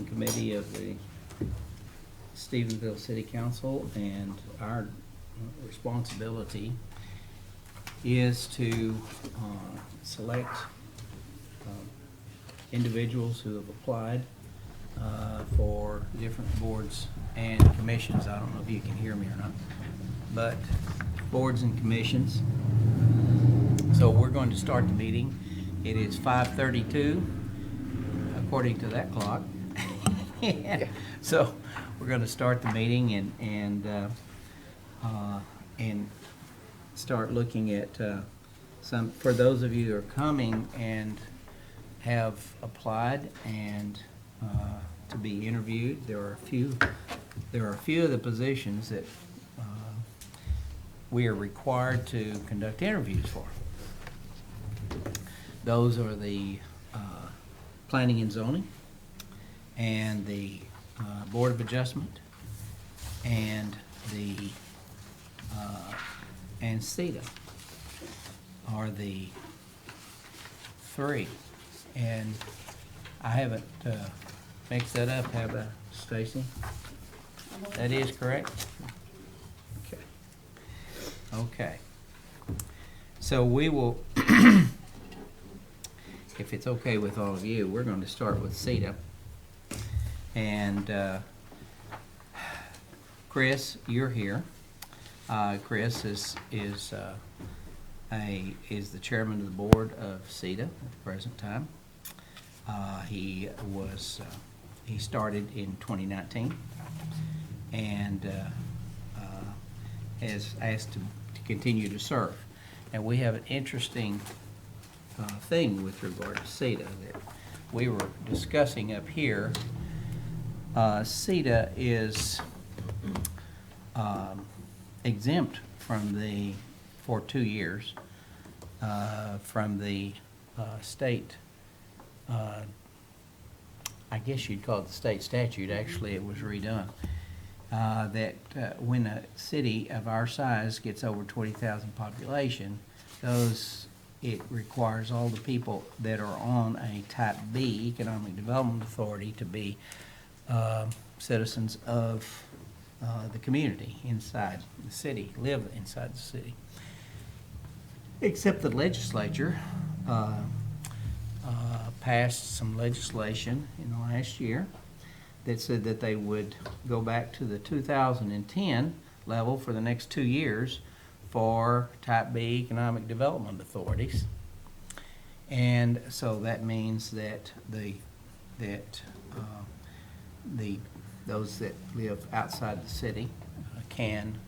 Committee of the Stephenville City Council, and our responsibility is to select individuals who have applied for different boards and commissions. I don't know if you can hear me or not, but boards and commissions. So we're going to start the meeting. It is 5:32 according to that clock. So we're going to start the meeting and start looking at some, for those of you who are coming and have applied and to be interviewed. There are a few of the positions that we are required to conduct interviews for. Those are the planning and zoning, and the Board of Adjustment, and the and CETA are the three. And I haven't mixed that up, have I, Stacy? That is correct? Okay. Okay. So we will, if it's okay with all of you, we're going to start with CETA. And Chris, you're here. Chris is the chairman of the board of CETA at the present time. He started in 2019 and has asked to continue to serve. And we have an interesting thing with regard to CETA that we were discussing up here. CETA is exempt from for 2 years from the state, I guess you'd call it the state statute. Actually, it was redone. That when a city of our size gets over 20,000 population, it requires all the people that are on a Type B Economic Development Authority to be citizens of the community inside the city, live inside the city. Except the legislature passed some legislation in the last year that said that they would go back to the 2010 level for the next 2 years for Type B Economic Development Authorities. And so that means that those that live outside the city can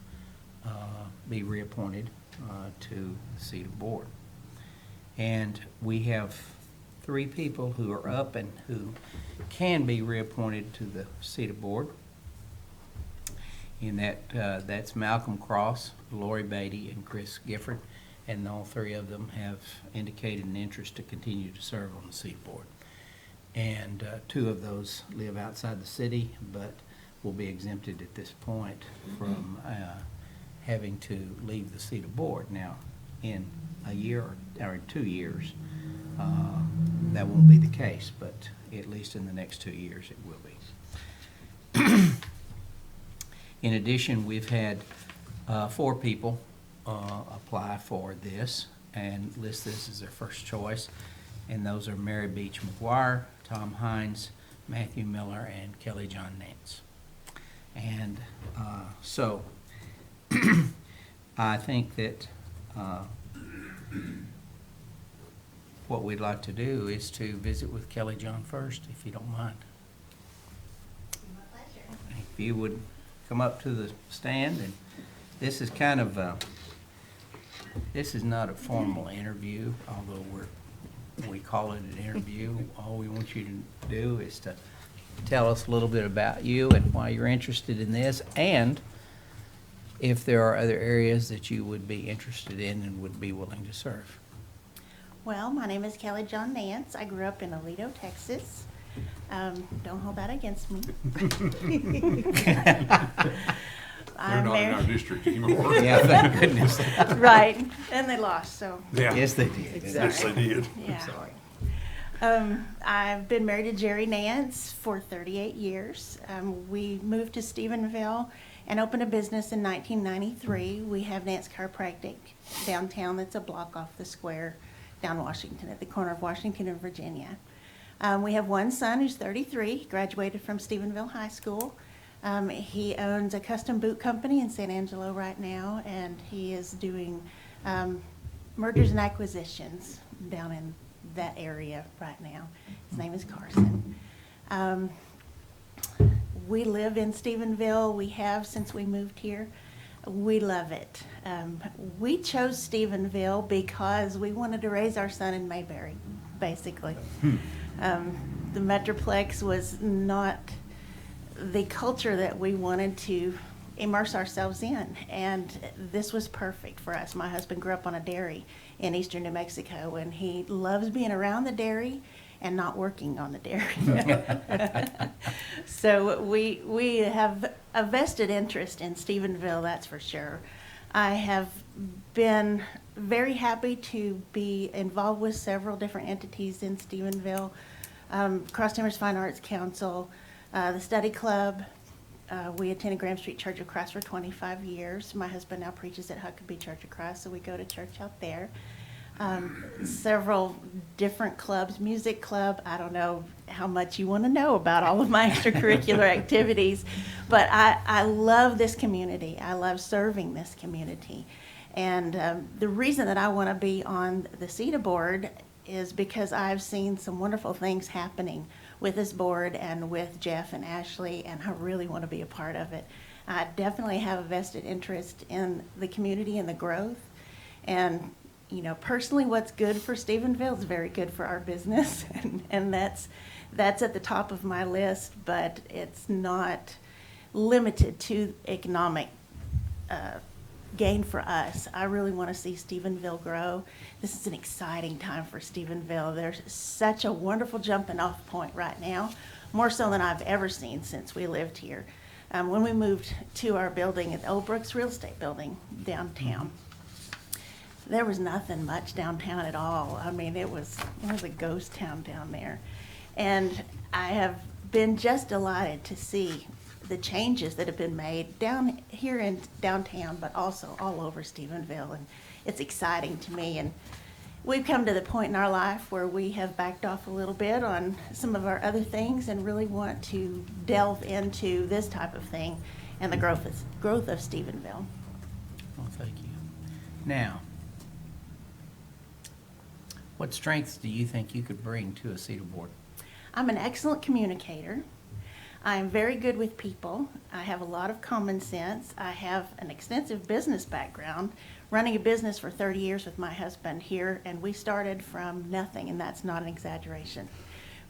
be reappointed to the CETA board. And we have 3 people who are up and who can be reappointed to the CETA board. And that's Malcolm Cross, Lori Beatty, and Chris Gifford. And all 3 of them have indicated an interest to continue to serve on the CETA board. And 2 of those live outside the city, but will be exempted at this point from having to leave the CETA board. Now, in a year or 2 years, that won't be the case, but at least in the next 2 years it will be. In addition, we've had 4 people apply for this and list this as their first choice, and those are Mary Beach McGuire, Tom Hines, Matthew Miller, and Kelly John Nance. And so I think that what we'd like to do is to visit with Kelly John first, if you don't mind. My pleasure. If you would come up to the stand, and this is kind of this is not a formal interview, although we call it an interview. All we want you to do is to tell us a little bit about you and why you're interested in this, and if there are other areas that you would be interested in and would be willing to serve. Well, my name is Kelly John Nance. I grew up in Aledo, Texas. Don't hold that against me. They're not in our district anymore. Yeah, thank goodness. Right, and they lost, so. Yeah. Yes, they did. Yes, they did. Yeah. I'm sorry. I've been married to Jerry Nance for 38 years. We moved to Stephenville and opened a business in 1993. We have Nance Chiropractic downtown that's a block off the square down Washington, at the corner of Washington and Virginia. We have one son who's 33, he graduated from Stephenville High School. He owns a custom boot company in San Angelo right now, and he is doing mergers and acquisitions down in that area right now. His name is Carson. We live in Stephenville. We have since we moved here. We love it. We chose Stephenville because we wanted to raise our son in Mayberry, basically. The Metroplex was not the culture that we wanted to immerse ourselves in, and this was perfect for us. My husband grew up on a dairy in eastern New Mexico, and he loves being around the dairy and not working on the dairy. So we have a vested interest in Stephenville, that's for sure. I have been very happy to be involved with several different entities in Stephenville. Cross Timbers Fine Arts Council, the Study Club. We attended Graham Street Church of Christ for 25 years. My husband now preaches at Huckabee Church of Christ, so we go to church out there. Several different clubs, music club. I don't know how much you want to know about all of my extracurricular activities, but I love this community. I love serving this community. And the reason that I want to be on the CETA board is because I've seen some wonderful things happening with this board and with Jeff and Ashley, and I really want to be a part of it. I definitely have a vested interest in the community and the growth. And you know, personally, what's good for Stephenville is very good for our business, and that's at the top of my list, but it's not limited to economic gain for us. I really want to see Stephenville grow. This is an exciting time for Stephenville. There's such a wonderful jumping off point right now, more so than I've ever seen since we lived here. When we moved to our building at the Old Brooks Real Estate Building downtown, there was nothing much downtown at all. I mean, it was a ghost town down there. And I have been just delighted to see the changes that have been made down here in downtown, but also all over Stephenville. And it's exciting to me. And we've come to the point in our life where we have backed off a little bit on some of our other things and really want to delve into this type of thing and the growth of Stephenville. Well, thank you. Now, what strengths do you think you could bring to a CETA board? I'm an excellent communicator. I am very good with people. I have a lot of common sense. I have an extensive business background, running a business for 30 years with my husband here, and we started from nothing, and that's not an exaggeration.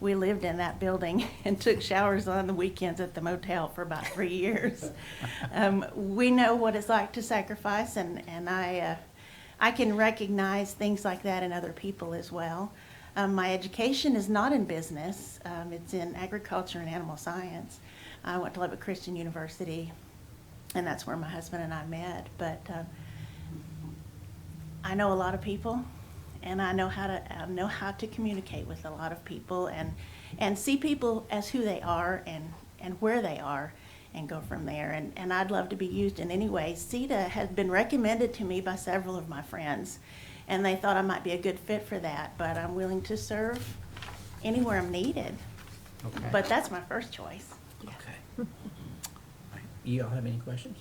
We lived in that building and took showers on the weekends at the motel for about 3 years. We know what it's like to sacrifice, and I can recognize things like that in other people as well. My education is not in business. It's in agriculture and animal science. I went to Lubbock Christian University, and that's where my husband and I met. But I know a lot of people, and I know how to communicate with a lot of people and see people as who they are and where they are, and go from there. And I'd love to be used in any way. CETA has been recommended to me by several of my friends, and they thought I might be a good fit for that, but I'm willing to serve anywhere I'm needed. Okay. But that's my first choice. Okay. You all have any questions?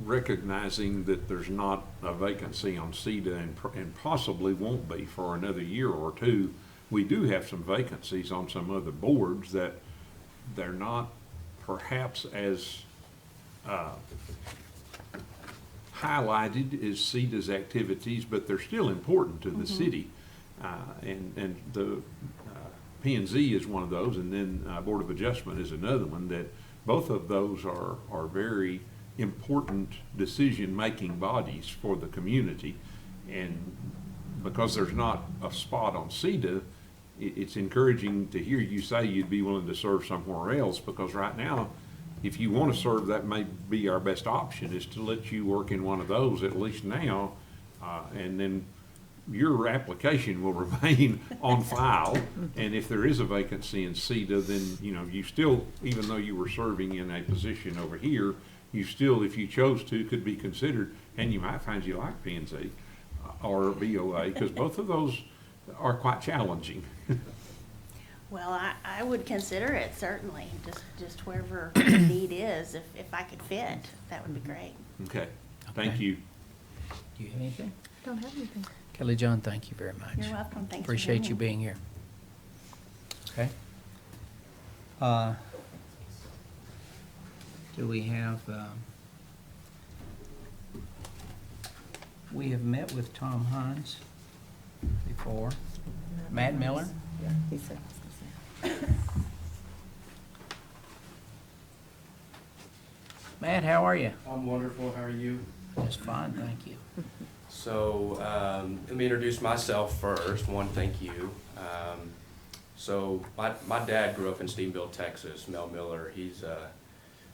Recognizing that there's not a vacancy on CETA and possibly won't be for another year or two, we do have some vacancies on some other boards that they're not perhaps as highlighted as CETA's activities, but they're still important to the city. And the P&Z is one of those, and then Board of Adjustment is another one, that both of those are very important decision-making bodies for the community. And because there's not a spot on CETA, it's encouraging to hear you say you'd be willing to serve somewhere else, because right now, if you want to serve, that may be our best option, is to let you work in one of those at least now, and then your application will remain on file, and if there is a vacancy in CETA, then, you know, you still, even though you were serving in a position over here, you still, if you chose to, could be considered, and you might find you like P&Z or BOA, because both of those are quite challenging. Well, I would consider it, certainly, just wherever the need is, if I could fit, that would be great. Okay, thank Okay. you. Do you have anything? Don't have anything. Kelly John, thank you very much. You're welcome, thanks for Appreciate having you me. being here. Okay. Do we have, we have met with Tom Hines before. Matt Miller? Yeah, he said. Matt, how are you? I'm wonderful. How are you? Just fine, thank you. So let me introduce myself first. One, thank you. So my dad grew up in Stephenville, Texas. Mel Miller. He's a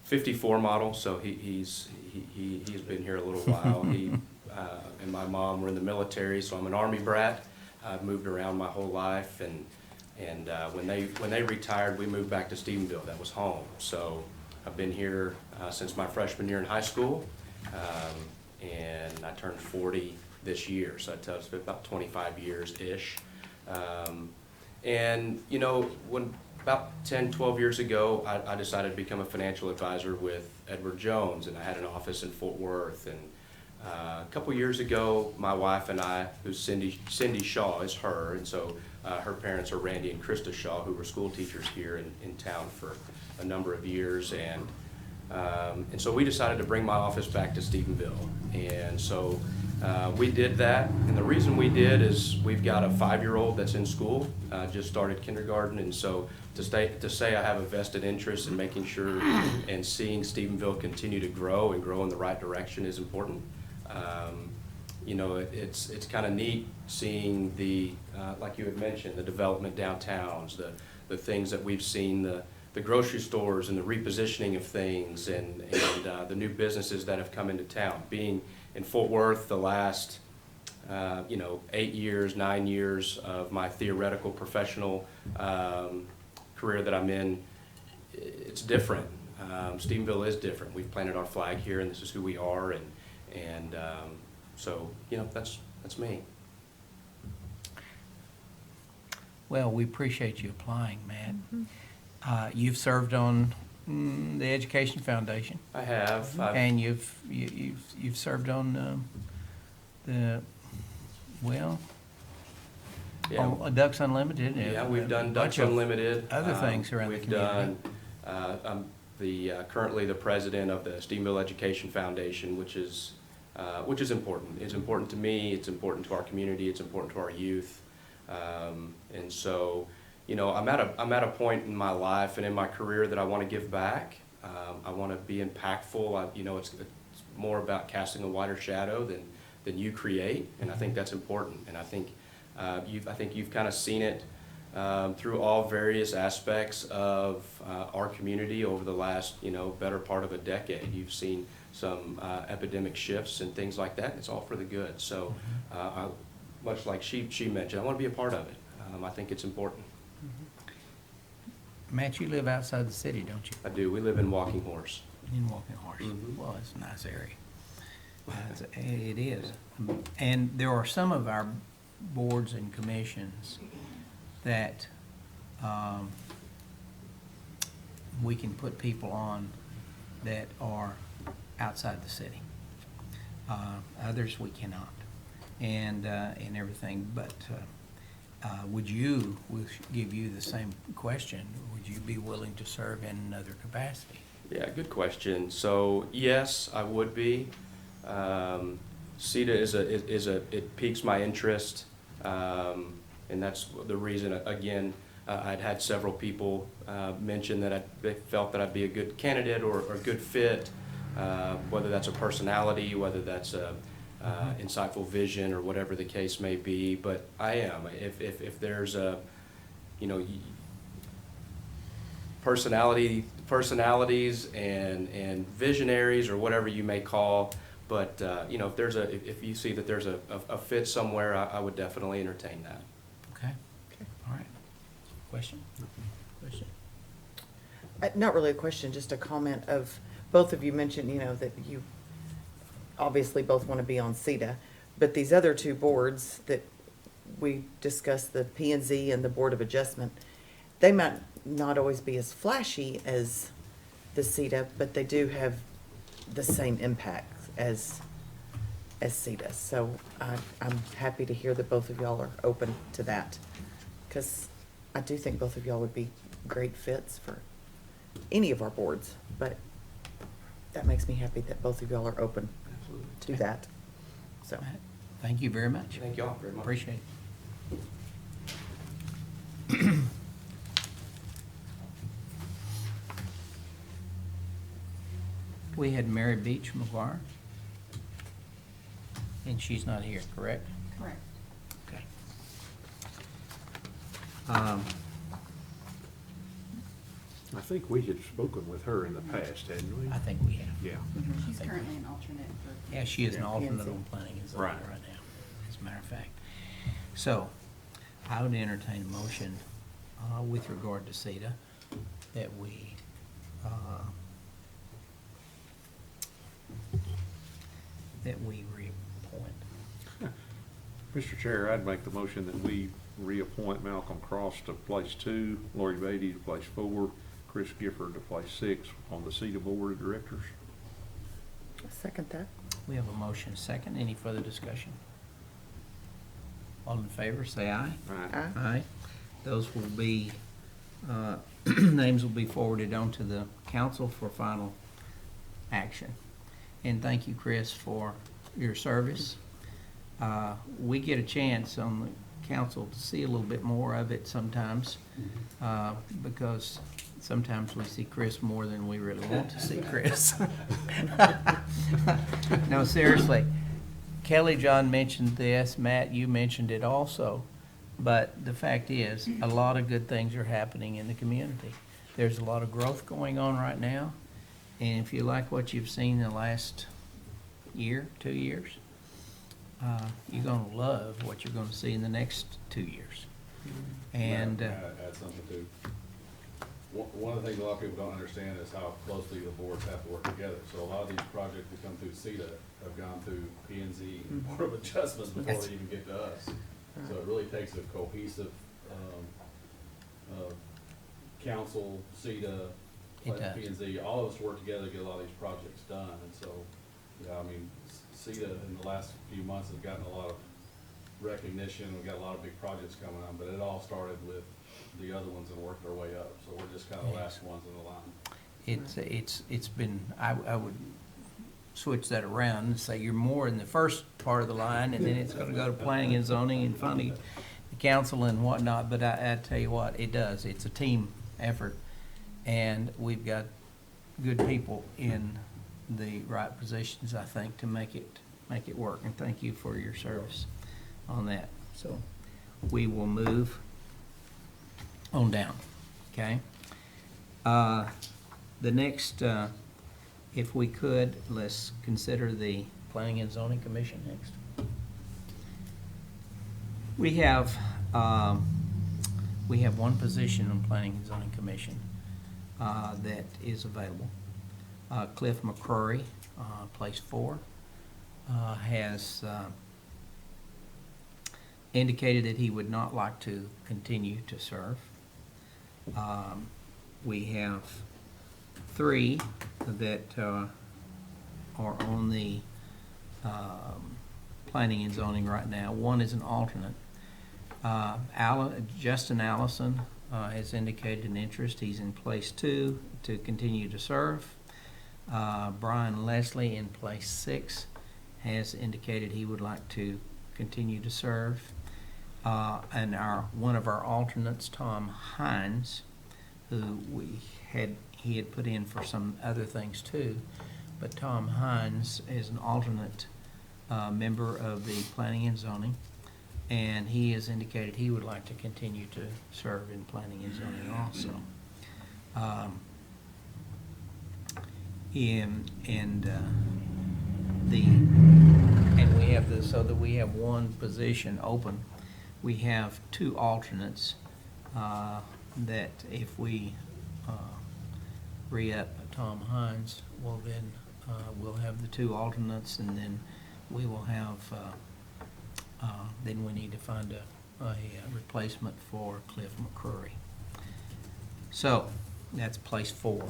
54 model, so he's been here a little while. He and my mom were in the military, so I'm an Army brat. I've moved around my whole life, and when they retired, we moved back to Stephenville. That was home. So I've been here since my freshman year in high school, and I turned 40 this year, so that tells me about 25 years-ish. And, you know, when about 10, 12 years ago, I decided to become a financial advisor with Edward Jones, and I had an office in Fort Worth. And a couple years ago, my wife and I, who's Cindy Shaw is her, and so her parents are Randy and Krista Shaw, who were school teachers here in town for a number of years. And so we decided to bring my office back to Stephenville. And so we did that. And the reason we did is we've got a 5-year-old that's in school, just started kindergarten. And so to say I have a vested interest in making sure and seeing Stephenville continue to grow and grow in the right direction is important. You know, it's kind of neat seeing the, like you had mentioned, the development downtowns, the things that we've seen, the grocery stores and the repositioning of things, and the new businesses that have come into town. Being in Fort Worth the last, 8 years, 9 years of my theoretical professional career that I'm in, it's different. Stephenville is different. We've planted our flag here, and this is who we are, and so, you know, that's me. Well, we appreciate you applying, Matt. You've served on the Education Foundation, I have. and you've served on Yeah. on Ducks Unlimited. and Yeah, we've done a Ducks bunch of Unlimited. other things around the We've community. done, I'm currently the president of the Stephenville Education Foundation, which is important. It's important to me, it's important to our community, it's important to our youth. And so, you know, I'm at a point in my life and in my career that I want to give back. I want to be impactful. It's more about casting a wider shadow than you create, and I think that's important. And I think you've kind of seen it through all various aspects of our community over the last, better part of a decade. You've seen some epidemic shifts and things like that. It's all for the good. So, much like she mentioned, I want to be a part of it. I think it's important. Matt, you live outside the city, don't you? I do. We live in Walking Horse. In Walking Horse. Mhm. Well, it's a nice area. It is. And there are some of our boards and commissions that we can put people on that are outside the city. Others we cannot, and everything. But we'll give you the same question. Would you be willing to serve in another capacity? Yeah, good question. So yes, I would be. CETA it piques my interest, and that's the reason. Again, I'd had several people mention that they felt that I'd be a good candidate or a good fit, whether that's a personality, whether that's a insightful vision, or whatever the case may be. But I am. If there's a, personalities and visionaries, or whatever you may call But, you know, if you see that there's a fit somewhere, I would definitely entertain that. Okay, all right. Question? Question? Not really a question, just a comment of, both of you mentioned, you know, that you obviously both want to be on CETA, but these other two boards that we discussed, the P and Z and the Board of Adjustment, they might not always be as flashy as the CETA, but they do have the same impact as CETA. So I'm happy to hear that both of y'all are open to that, because I do think both of y'all would be great fits for any of our boards, but that makes me happy that both of y'all are open Absolutely. to that. So, All right. Thank you very much. Thank y'all very much. Appreciate it. We had Mary Beach McGuire, and she's not here, correct? Correct. Okay. I think we had spoken with her in the past, hadn't we? I think we have. Yeah. She's currently an alternate for. Yeah, she is an Yeah. alternate PNC. on planning and zoning Right. right now, as a matter of fact. So, I would entertain a motion with regard to CETA that we reappoint. Mr. Chair, I'd make the motion that we reappoint Malcolm Cross to place 2, Lori Beatty to place 4, Chris Gifford to place 6 on the CETA Board of Directors. I second that. We have a motion second. Any further discussion? All in favor, say aye. Aye. Aye. Those will be, names will be forwarded on to the council for final action. And thank you, Chris, for your service. We get a chance on the council to see a little bit more of it sometimes, because sometimes we see Chris more than we really want to see Chris. No, seriously. Kelly John mentioned this, Matt, you mentioned it also, but the fact is, a lot of good things are happening in the community. There's a lot of growth going on right now, and if you like what you've seen in the last year, 2 years, you're gonna love what you're gonna see in the next 2 years. And, May I add something too? One of the things a lot of people don't understand is how closely the boards have to work together. So a lot of these projects that come through CETA have gone through P and Z and Board of Adjustments before Yes. they even get to us. So it really takes a cohesive, council, CETA, It does. P and Z, all of us work together to get a lot of these projects done. And so, yeah, I mean, CETA in the last few months has gotten a lot of recognition. We've got a lot of big projects coming on, but it all started with the other ones and worked our way up. So we're just kind of the last ones in the line. it's been, I would switch that around and say you're more in the first part of the line, and then it's gonna go to planning and zoning and finally the council and whatnot, but I tell you what, it does, it's a team effort, and we've got good people in the right positions, I think, to make it work, and thank you for your service on that. So, we will move on down, okay? The next, if we could, let's consider the Planning and Zoning Commission next. We have one position on Planning and Zoning Commission that is available. Cliff McCrory, place 4, has indicated that he would not like to continue to serve. We have 3 that are on the planning and zoning right now. One is an alternate. Justin Allison has indicated an interest. He's in place 2 to continue to serve. Brian Leslie in place 6 has indicated he would like to continue to serve. And one of our alternates, Tom Hines, who he had put in for some other things too, but Tom Hines is an alternate member of the Planning and Zoning, and he has indicated he would like to continue to serve in Planning and Zoning also. and we have so that we have one position open. We have two alternates, that if we, re-up Tom Hines, well then, we'll have the two alternates, and then we will have, then we need to find a replacement for Cliff McCrory. So, that's place 4.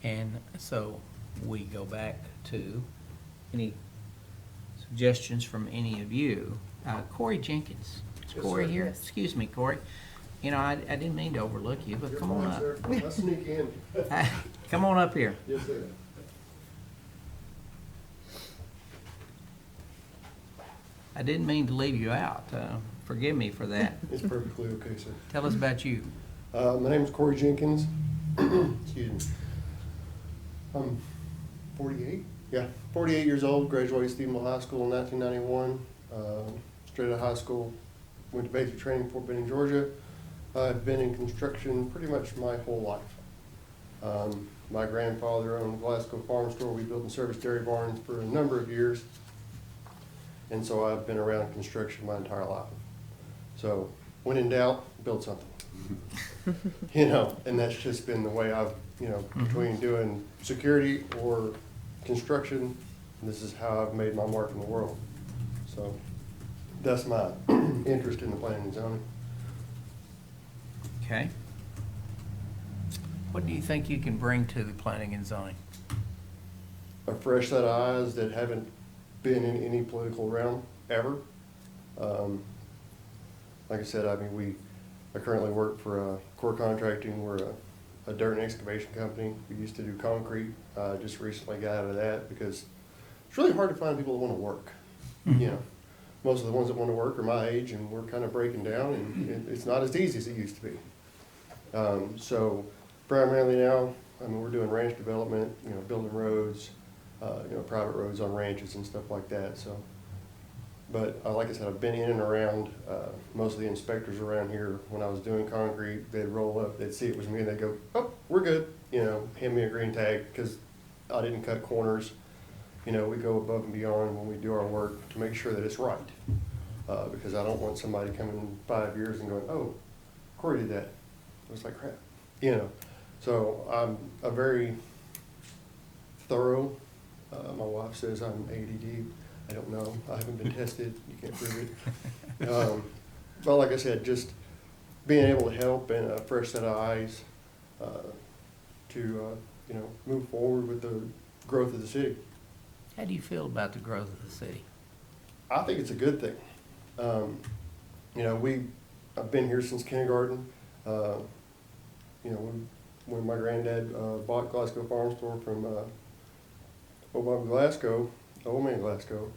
And so, we go back to any suggestions from any of you. Corey Jenkins. Is Yes, Corey sir. here? Yes. Excuse me, Corey. You know, I didn't mean to overlook you, but You're come on fine, up. sir. I'll sneak in. Come on up here. Yes, sir. I didn't mean to leave you out. Forgive me for that. It's perfectly okay, sir. Tell us about you. My name is Corey Jenkins. Excuse me. I'm 48. Yeah, 48 years old. Graduated Stephenville High School in 1991. Straight out of high school, went to basic training in Fort Benning, Georgia. I've been in construction pretty much my whole life. My grandfather owned a Glasgow farm store. We built and serviced dairy barns for a number of years. And so I've been around construction my entire life. So when in doubt, build something. You know, and that's just been the way I've, you know, between doing security or construction, this is how I've made my mark in the world. So that's my interest in the planning and zoning. Okay. What do you think you can bring to the planning and zoning? A fresh set of eyes that haven't been in any political realm ever. Like I said, I mean, I currently work for Core Contracting. We're a dirt and excavation company. We used to do concrete. Just recently got out of that because it's really hard to find people that want to work. You know, most of the ones that want to work are my age, and we're kind of breaking down, and it's not as easy as it used to be. So primarily now, I mean, we're doing ranch development, you know, building roads, you know, private roads on ranches and stuff like that. So, but like I said, I've been in and around. Most of the inspectors around here, when I was doing concrete, they'd roll up, they'd see it was me, and they'd go, "Oh, we're good," you know, hand me a green tag because I didn't cut corners. You know, we go above and beyond when we do our work to make sure that it's right. Because I don't want somebody coming in 5 years and going, "Oh, Corey did that." It was like crap, you know. So I'm a very thorough. My wife says I'm ADD. I don't know. I haven't been tested. You can't prove it. But like I said, just being able to help and a fresh set of eyes to you know, move forward with the growth of the city. How do you feel about the growth of the city? I think it's a good thing. You know, I've been here since kindergarten. You know, when my granddad bought Glasgow Farm Store from old man Glasgow,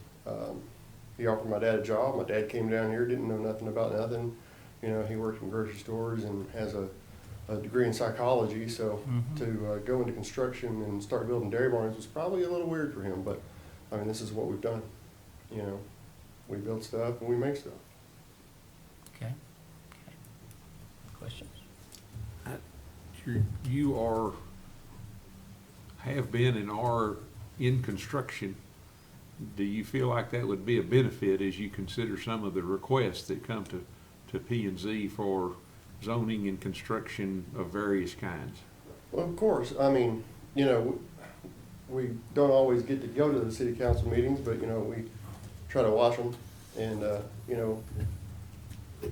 he offered my dad a job. My dad came down here, didn't know nothing about nothing. You know, he worked in grocery stores and has a degree in psychology. So to go into construction and start building dairy barns was probably a little weird for him. But I mean, this is what we've done. You know, we build stuff and we make stuff. Okay. Questions? You have been and are in construction. Do you feel like that would be a benefit as you consider some of the requests that come to P&Z for zoning and construction of various kinds? Well, of course. I mean, you know, we don't always get to go to the city council meetings, but, you know, we try to watch them. And, you know,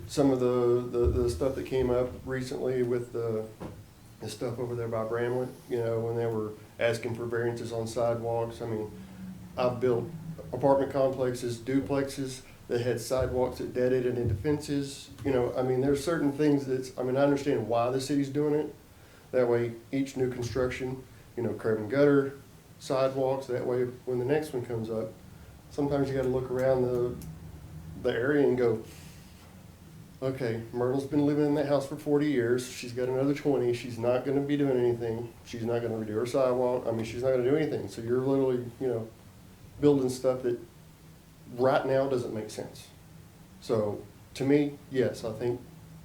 some of the stuff that came up recently with the stuff over there by Bramlett, you know, when they were asking for variances on sidewalks. I mean, I've built apartment complexes, duplexes that had sidewalks that dead-ended into fences. You know, I mean, there's certain things I mean, I understand why the city's doing it. That way, each new construction, you know, curb and gutter, sidewalks, that way when the next one comes up, sometimes you gotta look around the area and go, okay, Myrtle's been living in that house for 40 years. She's got another 20. She's not going to be doing anything. She's not going to redo her sidewalk. I mean, she's not going to do anything. So you're literally, you know, building stuff that right now doesn't make sense. So to me, yes, I think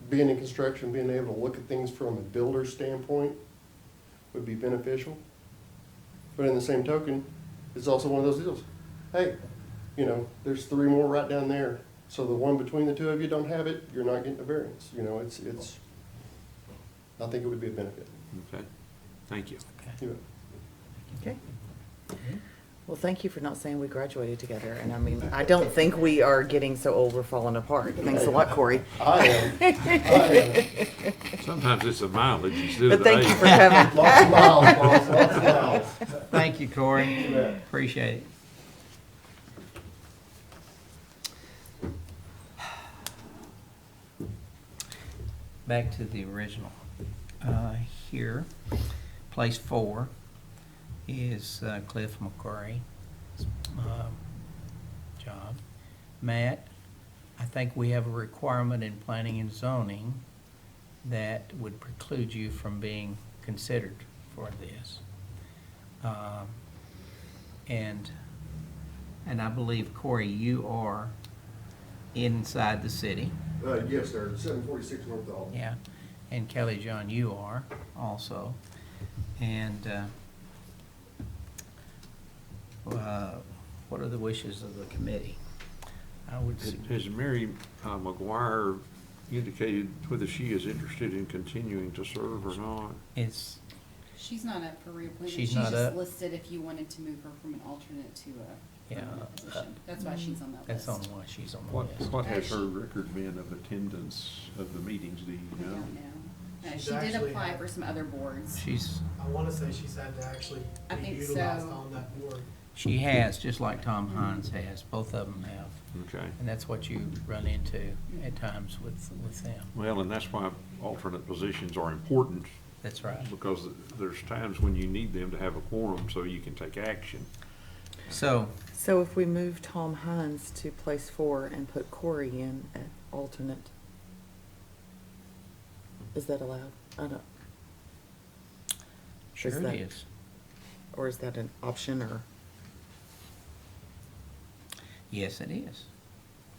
being in construction, being able to look at things from a builder's standpoint would be beneficial. But in the same token, it's also one of those deals. Hey, you know, there's 3 more right down there. So the one between the 2 of you don't have it, you're not getting a variance. You know, it's, I think it would be a benefit. Okay, thank you. You know. Okay. Well, thank you for not saying we graduated together. And I mean, I don't think we are getting so old we're falling apart. Thanks a lot, Corey. I am. Sometimes it's the mileage instead But of the thank you age. for coming. Lots of miles, boss, lots of miles. Thank you, Corey. You bet. Appreciate it. Back to the original. Here, place 4 is Cliff McQuarrie's job. Matt, I think we have a requirement in planning and zoning that would preclude you from being considered for this. And I believe, Corey, you are inside the city. Yes, sir, 746 North Dalton. Yeah, and Kelly John, you are also. And what are the wishes of the committee? I would, Has Mary McGuire indicated whether she is interested in continuing to serve or not? it's, She's not up for reappointment. She's She's not just up? listed if you wanted to move her from an alternate to a Yeah, permanent position. That's why she's on that that's list. on why she's on the What, list. what has her record been of attendance of the meetings, do you I know? don't know. She's She did actually apply had- for some other boards. She's, I want to say she's had to actually I be think utilized so. on that board. she has, just like Tom Hines has, both of them have. Okay. And that's what you run into at times with them. Well, and that's why alternate positions are important, That's right. because there's times when you need them to have a quorum so you can take action. So, So if we move Tom Hines to place 4 and put Corey in at alternate, is that allowed? I don't. sure that- it is. Or is that an option or? Yes, it is.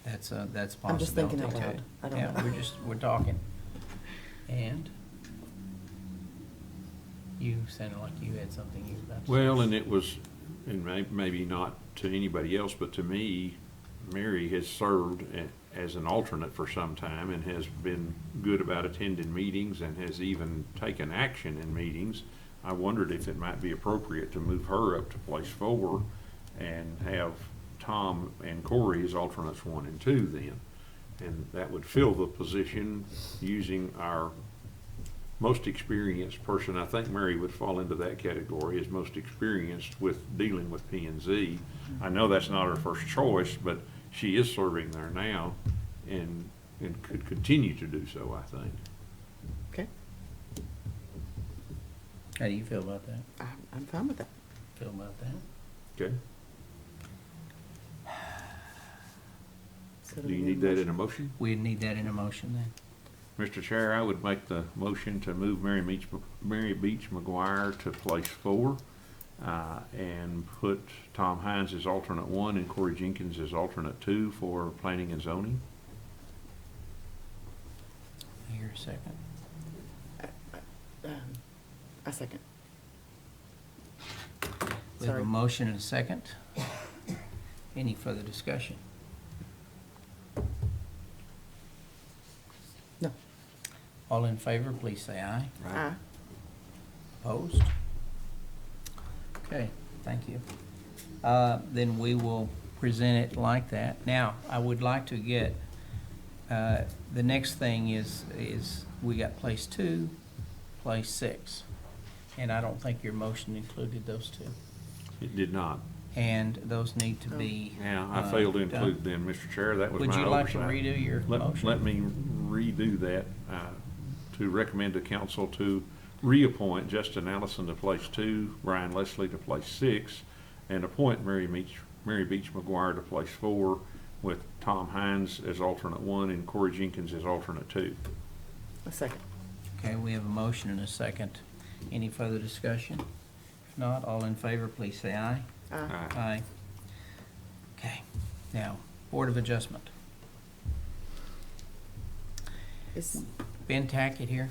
That's a possibility I'm just thinking out too. loud. I don't Yeah, know. we're talking. And you sounded like you had something you were about to say. Well, and it was, and maybe not to anybody else, but to me, Mary has served as an alternate for some time and has been good about attending meetings and has even taken action in meetings. I wondered if it might be appropriate to move her up to place 4 and have Tom and Corey as alternates 1 and 2 then. And that would fill the position using our most experienced person. I think Mary would fall into that category as most experienced with dealing with P&Z. I know that's not her first choice, but she is serving there now and could continue to do so, I think. Okay, How do you feel about that? I'm fine with that. Feel about that? Okay? So Do you need that in a motion? We need that in a motion then. Mr. Chair, I would make the motion to move Mary Beach McGuire to place 4, and put Tom Hines as alternate 1 and Corey Jenkins as alternate 2 for planning and zoning. Here a second. A second. We have Sorry. a motion and a second. Any further discussion? No. All in favor, please say aye. Aye. Opposed? Okay, thank you. Then we will present it like that. Now, I would like to get, the next thing is we got place 2, place 6. And I don't think your motion included those 2. It did not. And those need to be. Yeah, I failed to done. include them, Mr. Chair. That was my Would oversight. you like to redo your motion? Let me redo that, to recommend to council to reappoint Justin Allison to place 2, Brian Leslie to place 6, and appoint Mary Beach McGuire to place 4, with Tom Hines as alternate 1 and Corey Jenkins as alternate 2. A second. Okay, we have a motion and a second. Any further discussion? If not, all in favor, please say aye. Aye. Aye. Okay, now, Board of Adjustment. Is, Ben Tackett here?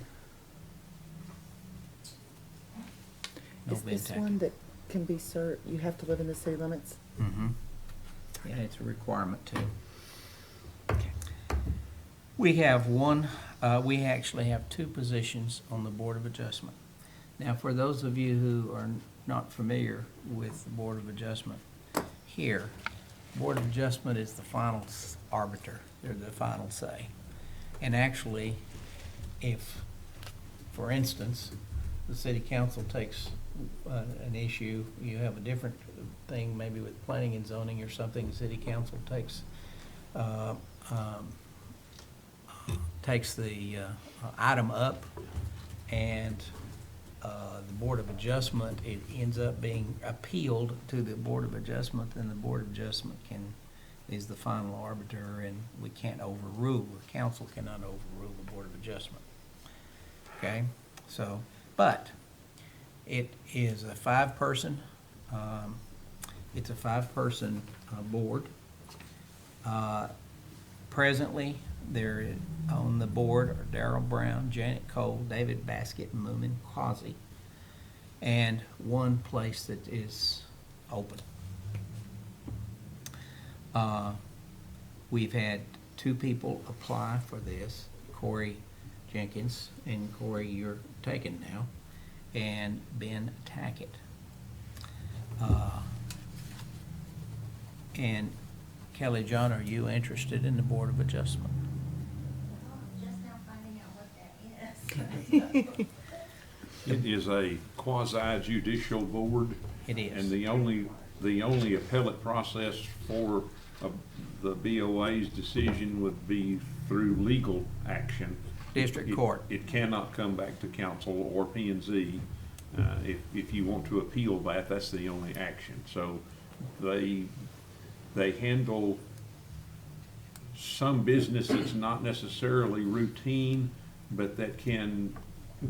No is Ben this Tackett. one that can be served, you have to live in the city limits? Mm-hmm. Yeah, it's a requirement too. We have we actually have two positions on the Board of Adjustment. Now, for those of you who are not familiar with the Board of Adjustment, here, Board of Adjustment is the final arbiter. They're the final say. And actually, if, for instance, the city council takes an issue, you have a different thing, maybe with planning and zoning or something, the city council takes the item up, and the Board of Adjustment, it ends up being appealed to the Board of Adjustment, and the Board of Adjustment is the final arbiter, and we can't overrule, the council cannot overrule the Board of Adjustment. Okay, so, but it is a five-person, board. Presently, there on the board are Darrell Brown, Janet Cole, David Baskett, and Moomin Quasi, and one place that is open. We've had two people apply for this, Corey Jenkins, and Corey, you're taken now, and Ben Tackett. And Kelly John, are you interested in the Board of Adjustment? Just now finding out what that is. It is a quasi judicial board. It is. And the only appellate process for the BOA's decision would be through legal action. District court. It cannot come back to council or P and Z. If you want to appeal that, that's the only action. So they handle some business that's not necessarily routine, but that can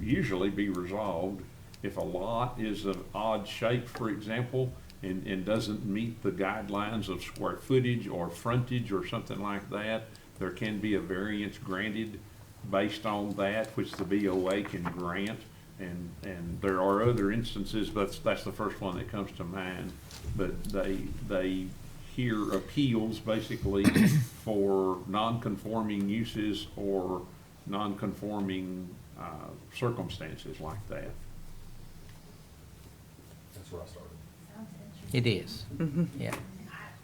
usually be resolved. If a lot is of odd shape, for example, and doesn't meet the guidelines of square footage or frontage or something like that, there can be a variance granted based on that, which the BOA can grant. And there are other instances, but that's the first one that comes to mind. But they hear appeals basically for non-conforming uses or non-conforming circumstances like that. That's where I started. Sounds interesting. It is, yeah.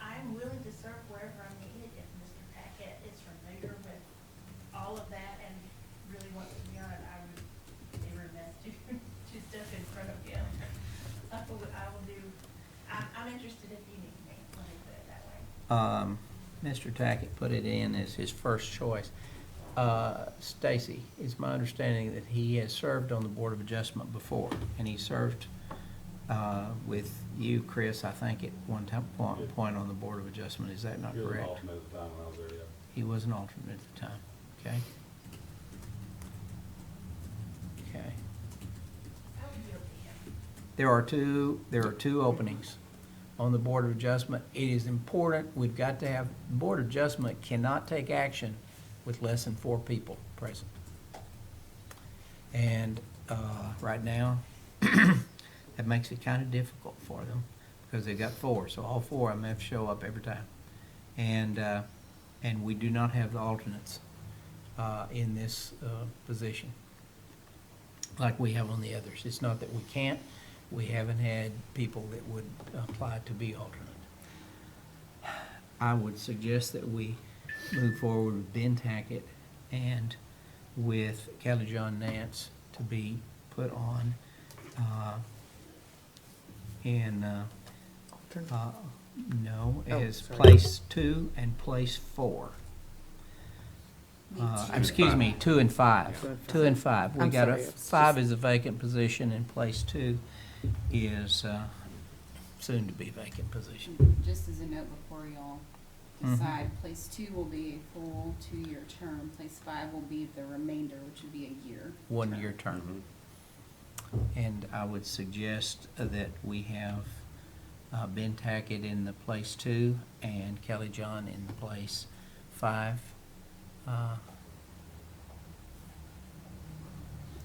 I'm willing to serve wherever I'm needed if Mr. Tackett is familiar with all of that and really wants to be on it. I would be remiss to step in front of him. I will do, I'm interested if you need me, let me put it that way. Mr. Tackett put it in as his first choice. Stacy, it's my understanding that he has served on the Board of Adjustment before, and he served with you, Chris, I think at one point on the Board of Adjustment. Is that not He was an correct? alternate at the time when I was there, yeah. He was an alternate at the time, okay? Okay. I would yield to him. There are two openings on the Board of Adjustment. It is important, we've got to have, Board of Adjustment cannot take action with less than 4 people present. And right now, that makes it kind of difficult for them because they've got 4, so all 4 of them have to show up every time. And we do not have the alternates in this position like we have on the others. It's not that we can't, we haven't had people that would apply to be alternate. I would suggest that we move forward with Ben Tackett and with Kelly John Nance to be put on as sorry. place 2 and place 4. Me too. Excuse me, 2 and 5. 2 and 2 and 5. We I'm got sorry, a it's 5 just- is a vacant position, and place 2 is soon to be vacant position. Just as a note before y'all Mhm. decide, place 2 will be a full 2-year term, place 5 will be the remainder, which would be a year. 1-year term. And I would suggest that we have Ben Tackett in the place 2 and Kelly John in the place 5.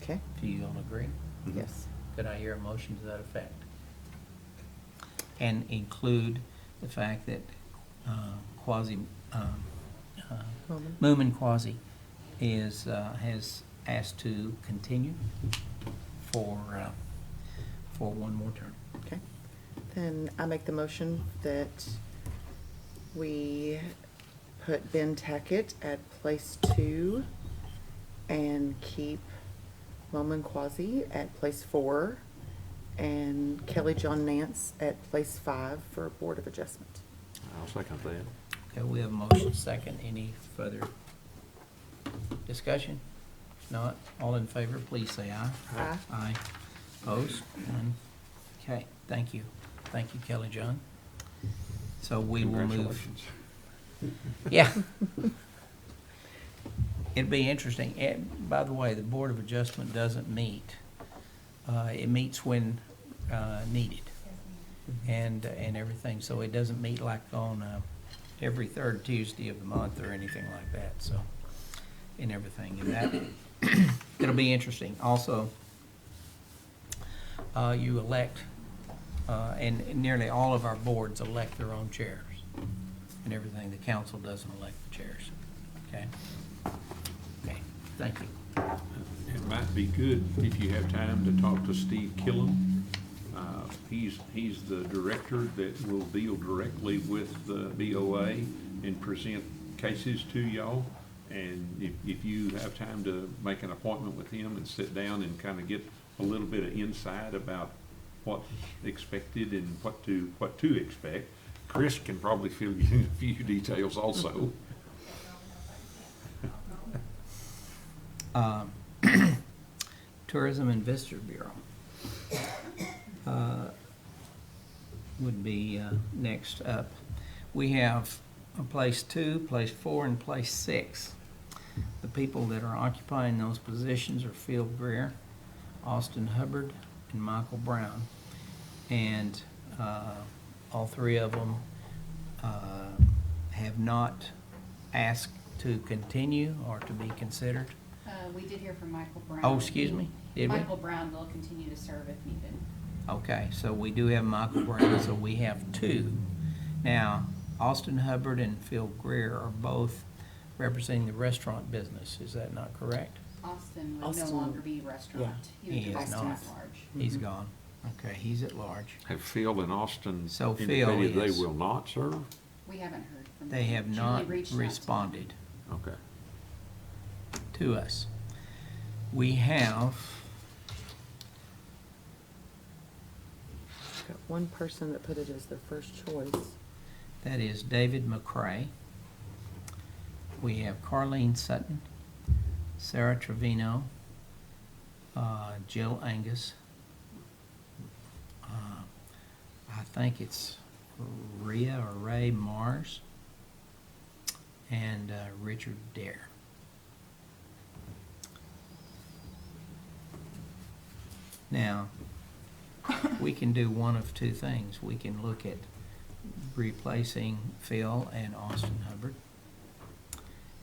Okay, Do you all agree? yes. Could I hear a motion to that effect? and include the fact that Quasi, Moomin Quasi has asked to continue for one more term. Okay. Then I make the motion that we put Ben Tackett at place 2 and keep Moman Quasi at place 4 and Kelly John Nance at place 5 for Board of Adjustment. I'll second that. Okay, we have a motion second. Any further discussion? If not, all in favor, please say aye. Aye. Aye. Opposed? None. Okay, thank you. Thank you, Kelly John. So we will move. Congratulations. Yeah. It'd be interesting. By the way, the Board of Adjustment doesn't meet. It meets when needed and everything. So it doesn't meet like on every third Tuesday of the month or anything like that, so, and everything. And that, it'll be interesting. Also, you elect, and nearly all of our boards elect their own chairs and everything. The council doesn't elect the chairs, okay? Okay, thank you. It might be good if you have time to talk to Steve Killam. He's the director that will deal directly with the BOA and present cases to y'all. And if you have time to make an appointment with him and sit down and kind of get a little bit of insight about what's expected and what to expect, Chris can probably fill you in a few details also. Tourism and Visitor Bureau would be next up. We have place 2, place 4, and place 6. The people that are occupying those positions are Phil Greer, Austin Hubbard, and Michael Brown. And all three of them have not asked to continue or to be considered. We did hear from Michael Brown. Oh, excuse me, did we? Michael Brown will continue to serve if needed. Okay, so we do have Michael Brown, so we have 2. Now, Austin Hubbard and Phil Greer are both representing the restaurant business. Is that not correct? Austin would no Austin, longer be restaurant. He would is be Austin not. at large. He's gone. Okay, he's at large. Have Phil and Austin So Phil indicated they is- will not serve? We haven't heard from them. They have Julie not reached out to them. responded Okay. to us. We have, Got one person that put it as their first choice. that is David McCrae. We have Carlene Sutton, Sarah Trevino, Jill Angus. I think it's Rhea or Ray Mars, and Richard Dare. Now, we can do one of two things. We can look at replacing Phil and Austin Hubbard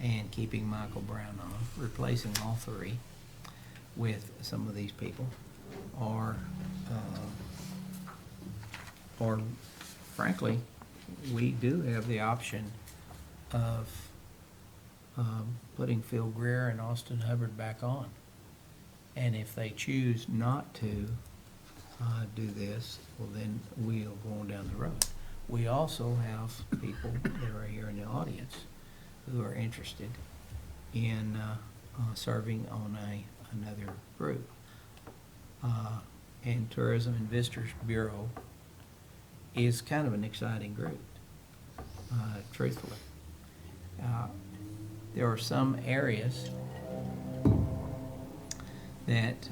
and keeping Michael Brown on, replacing all 3 with some of these people, or frankly, we do have the option of putting Phil Greer and Austin Hubbard back on. And if they choose not to do this, well, then we'll go on down the road. We also have people that are here in the audience who are interested in serving on another group. And Tourism and Visitors Bureau is kind of an exciting group, truthfully. There are some areas that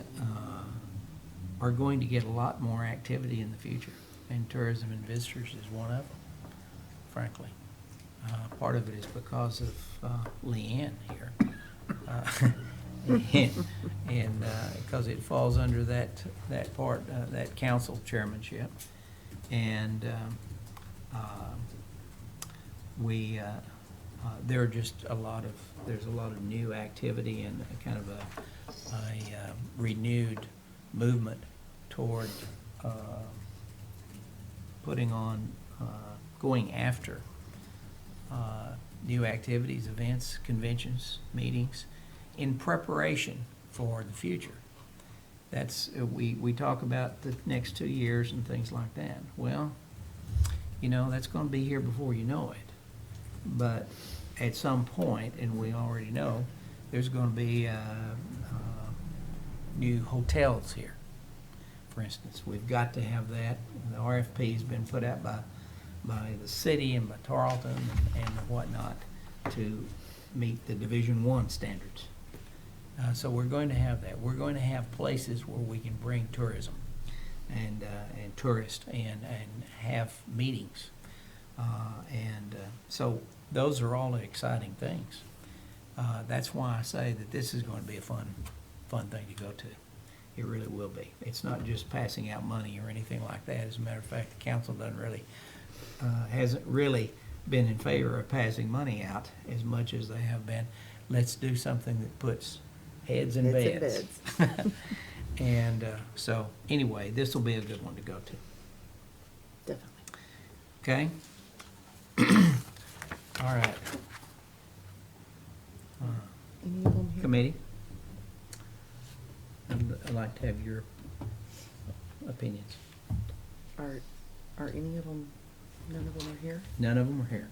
are going to get a lot more activity in the future, and Tourism and Visitors is one of them, frankly. Part of it is because of Leanne here. And because it falls under that part, that council chairmanship. And there are just there's a lot of new activity and a kind of a renewed movement toward putting on, going after new activities, events, conventions, meetings, in preparation for the future. That's, we talk about the next 2 years and things like that. Well, you know, that's gonna be here before you know it. But at some point, and we already know, there's gonna be new hotels here. For instance, we've got to have that. The RFP's been put out by the city and by Tarleton and whatnot to meet the Division I standards. So we're going to have that. We're going to have places where we can bring tourism and tourists and have meetings. So those are all exciting things. That's why I say that this is going to be a fun thing to go to. It really will be. It's not just passing out money or anything like that. As a matter of fact, the council hasn't really been in favor of passing money out as much as they have been. Let's do something that puts heads in Heads in beds. And so, anyway, this will be a good one to go to. Definitely. Okay? All right. Any of them here? Committee? I'd like to have your opinions. Are any of them, none of them are here? None of them are here.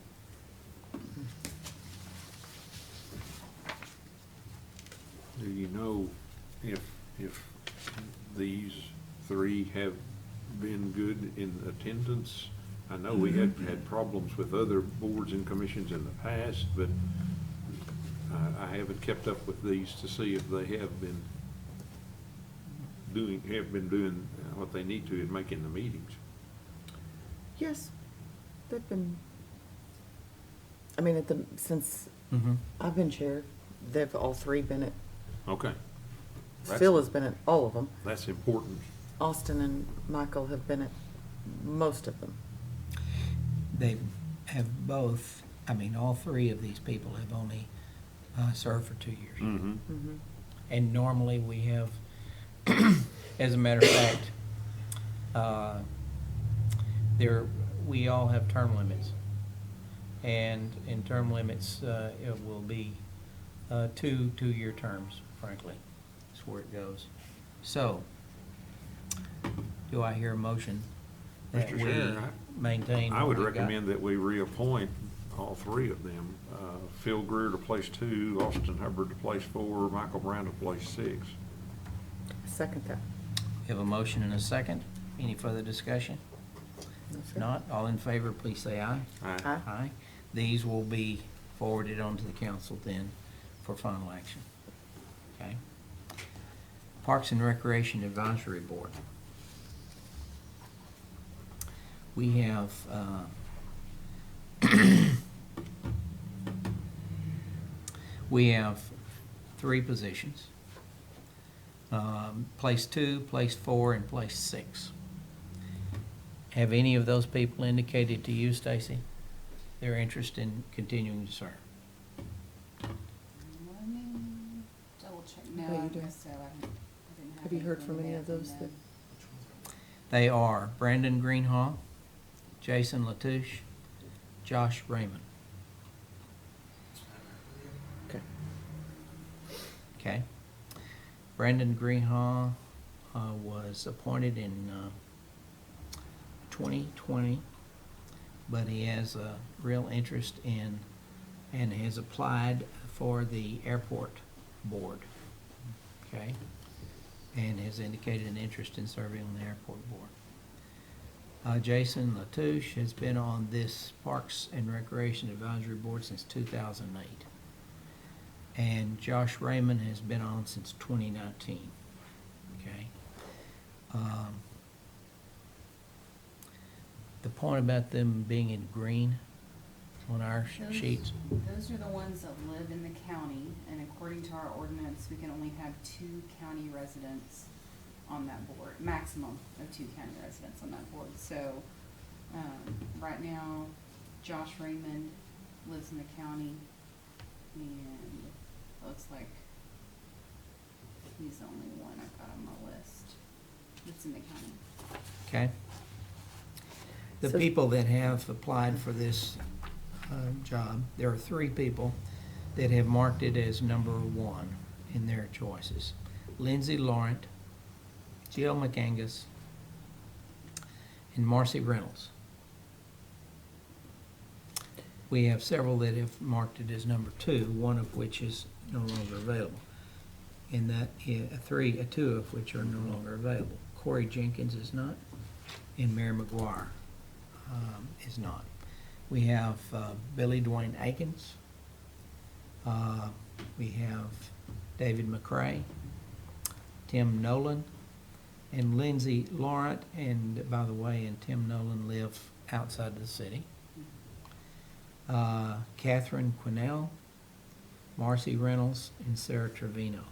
Do you know if these three have been good in attendance? I know we had problems with other boards and commissions in the past, but I haven't kept up with these to see if they have been doing what they need to in making the meetings. Yes, they've been, I mean, since Mm-hmm. I've been chair, they've all three been at, Okay. Phil has been at all of them. That's important. Austin and Michael have been at most of them. They have both, I mean, all three of these people have only served for 2 years. Mm-hmm. Mm-hmm. And normally we have, as a matter of fact, we all have term limits. And in term limits, it will be 2 two-year terms, frankly. That's where it goes. So, do I hear a motion that Mr. we Chair, maintain? I would what we've got? recommend that we reappoint all three of them. Phil Greer to place 2, Austin Hubbard to place 4, Michael Brown to place 6. Second that. We have a motion and a second. Any further discussion? No, If sir. not, all in favor, please say aye. Aye. Aye. These will be forwarded on to the council then for final action. Okay? Parks and Recreation Advisory Board. We have, we have 3 positions. Place 2, place 4, and place 6. Have any of those people indicated to you, Stacy, their interest in continuing to serve? Let me double check. No, How you I doing? guess so. I didn't have Have you heard anything from any there of those from that? them. They are Brandon Greenhaw, Jason Latouche, Josh Raymond. Okay. Okay. Brandon Greenhaw was appointed in 2020, but he has a real interest in and has applied for the airport board. Okay? And has indicated an interest in serving on the airport board. Jason Latouche has been on this Parks and Recreation Advisory Board since 2008. And Josh Raymond has been on since 2019. Okay? The point about them being in green on our Those- sheets, Those are the ones that live in the county, and according to our ordinance, we can only have 2 county residents on that board, maximum of 2 county residents on that board. So, right now, Josh Raymond lives in the county, and looks like he's the only one I've got on my list that's in the county. okay? The So- people that have applied for this job, there are 3 people that have marked it as number 1 in their choices. Lindsay Laurent, Jill McAngus, and Marcy Reynolds. We have several that have marked it as number 2, one of which is no longer available. And that, 2 of which are no longer available. Corey Jenkins is not, and Mary McGuire is not. We have Billy Dwayne Akins. We have David McCray, Tim Nolan, and Lindsay Laurent. And by the way, and Tim Nolan live outside the city. Catherine Quinnell, Marcy Reynolds, and Sarah Trevino.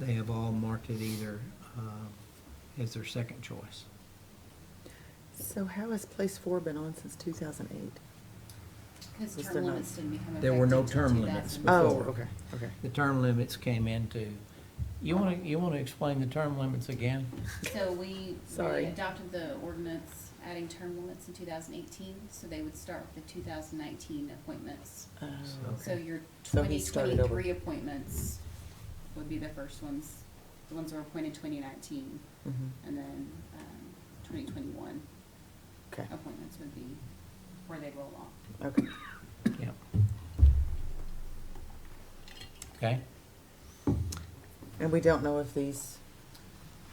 They have all marked it either as their second choice. So how has place 4 been on since 2008? Because Was there term not- limits didn't become effective There were no till term limits 2000. before. Oh, okay, okay. The term limits came into, you wanna explain the term limits again? So we Sorry. adopted the ordinance adding term limits in 2018, so they would start with the 2019 appointments. Oh, So your So he started over. 2023 appointments would be the first ones, the ones that were appointed 2019, Mhm. and then 2021 Okay, appointments would be where they'd roll off. okay. Yep. Okay, And we don't know if these,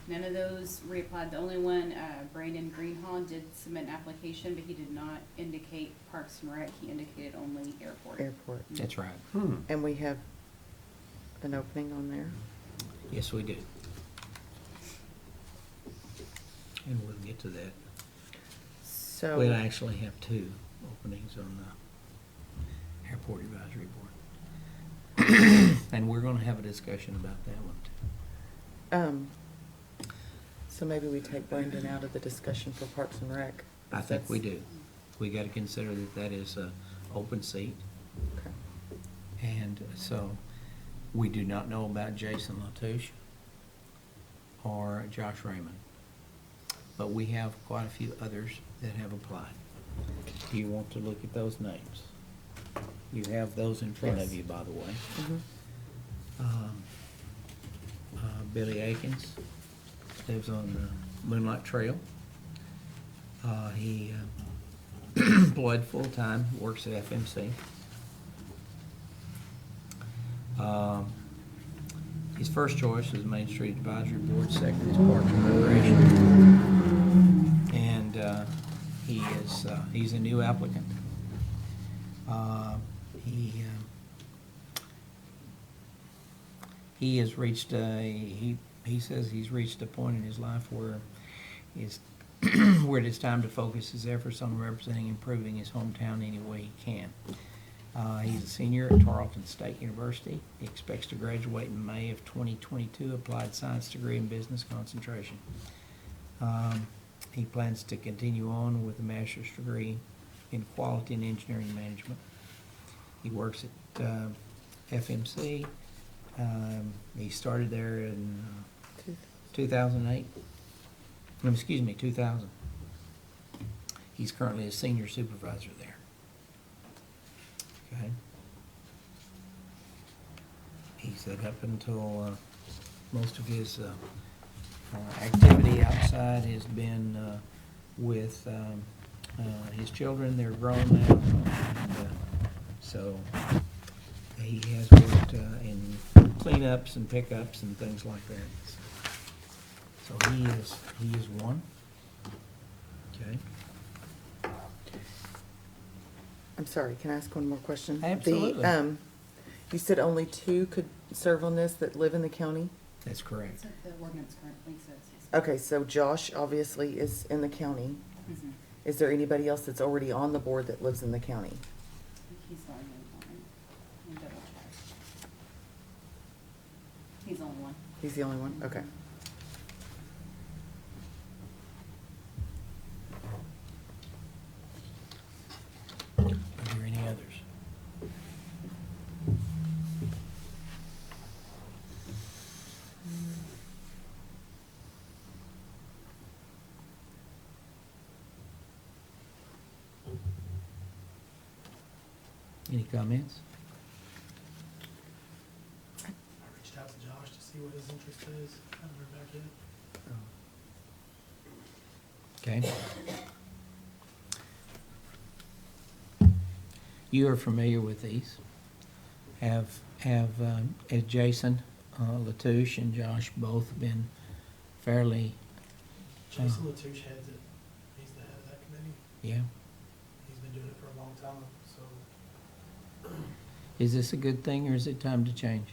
None of those reapplied. The only one, Brandon Greenhall, did submit an application, but he did not indicate Parks and Rec. He indicated only airport. airport, that's right. and we have an opening on there? Yes, we do. And we'll get to that. So. We'll actually have 2 openings on the Airport Advisory Board. And we're gonna have a discussion about that one too. So maybe we take Brandon out of the discussion for Parks and Rec? I think we do. We gotta consider that that is a open seat. Okay. And so, we do not know about Jason Latouche or Josh Raymond. But we have quite a few others that have applied. Do you want to look at those names? You have those in front of Yes. you, by the way. Mhm. Billy Akins lives on the Moonlight Trail. He employed full-time, works at FMC. His first choice was Main Street Advisory Board, second is Parks and Recreation. And he's a new applicant. He has reached he says he's reached a point in his life where where it is time to focus his efforts on representing and improving his hometown any way he can. He's a senior at Tarleton State University. He expects to graduate in May of 2022, applied science degree in business concentration. He plans to continue on with a master's degree in quality and engineering management. He works at FMC. He started there in 2008. No, excuse me, 2000. He's currently a senior supervisor there. Okay. He said up until most of his activity outside has been with his children. They're grown now. And, so he has worked in cleanups and pickups and things like that. So he is one. Okay. I'm sorry, can I ask one more question? Absolutely. You said only 2 could serve on this that live in the county? That's correct. That's what the ordinance currently says. Yes. Okay, so Josh obviously is in the county. Mhm. Is there anybody else that's already on the board that lives in the county? I think he's the only one. Let me double check. He's the only one. He's the only one? Okay. Are there any others? Any comments? I reached out to Josh to see what his interest is. Haven't heard back yet. Okay. You are familiar with these. Have Jason Latouche and Josh both been fairly, Jason Latouche heads it. He's the head of that committee. yeah? He's been doing it for a long time, so. Is this a good thing or is it time to change?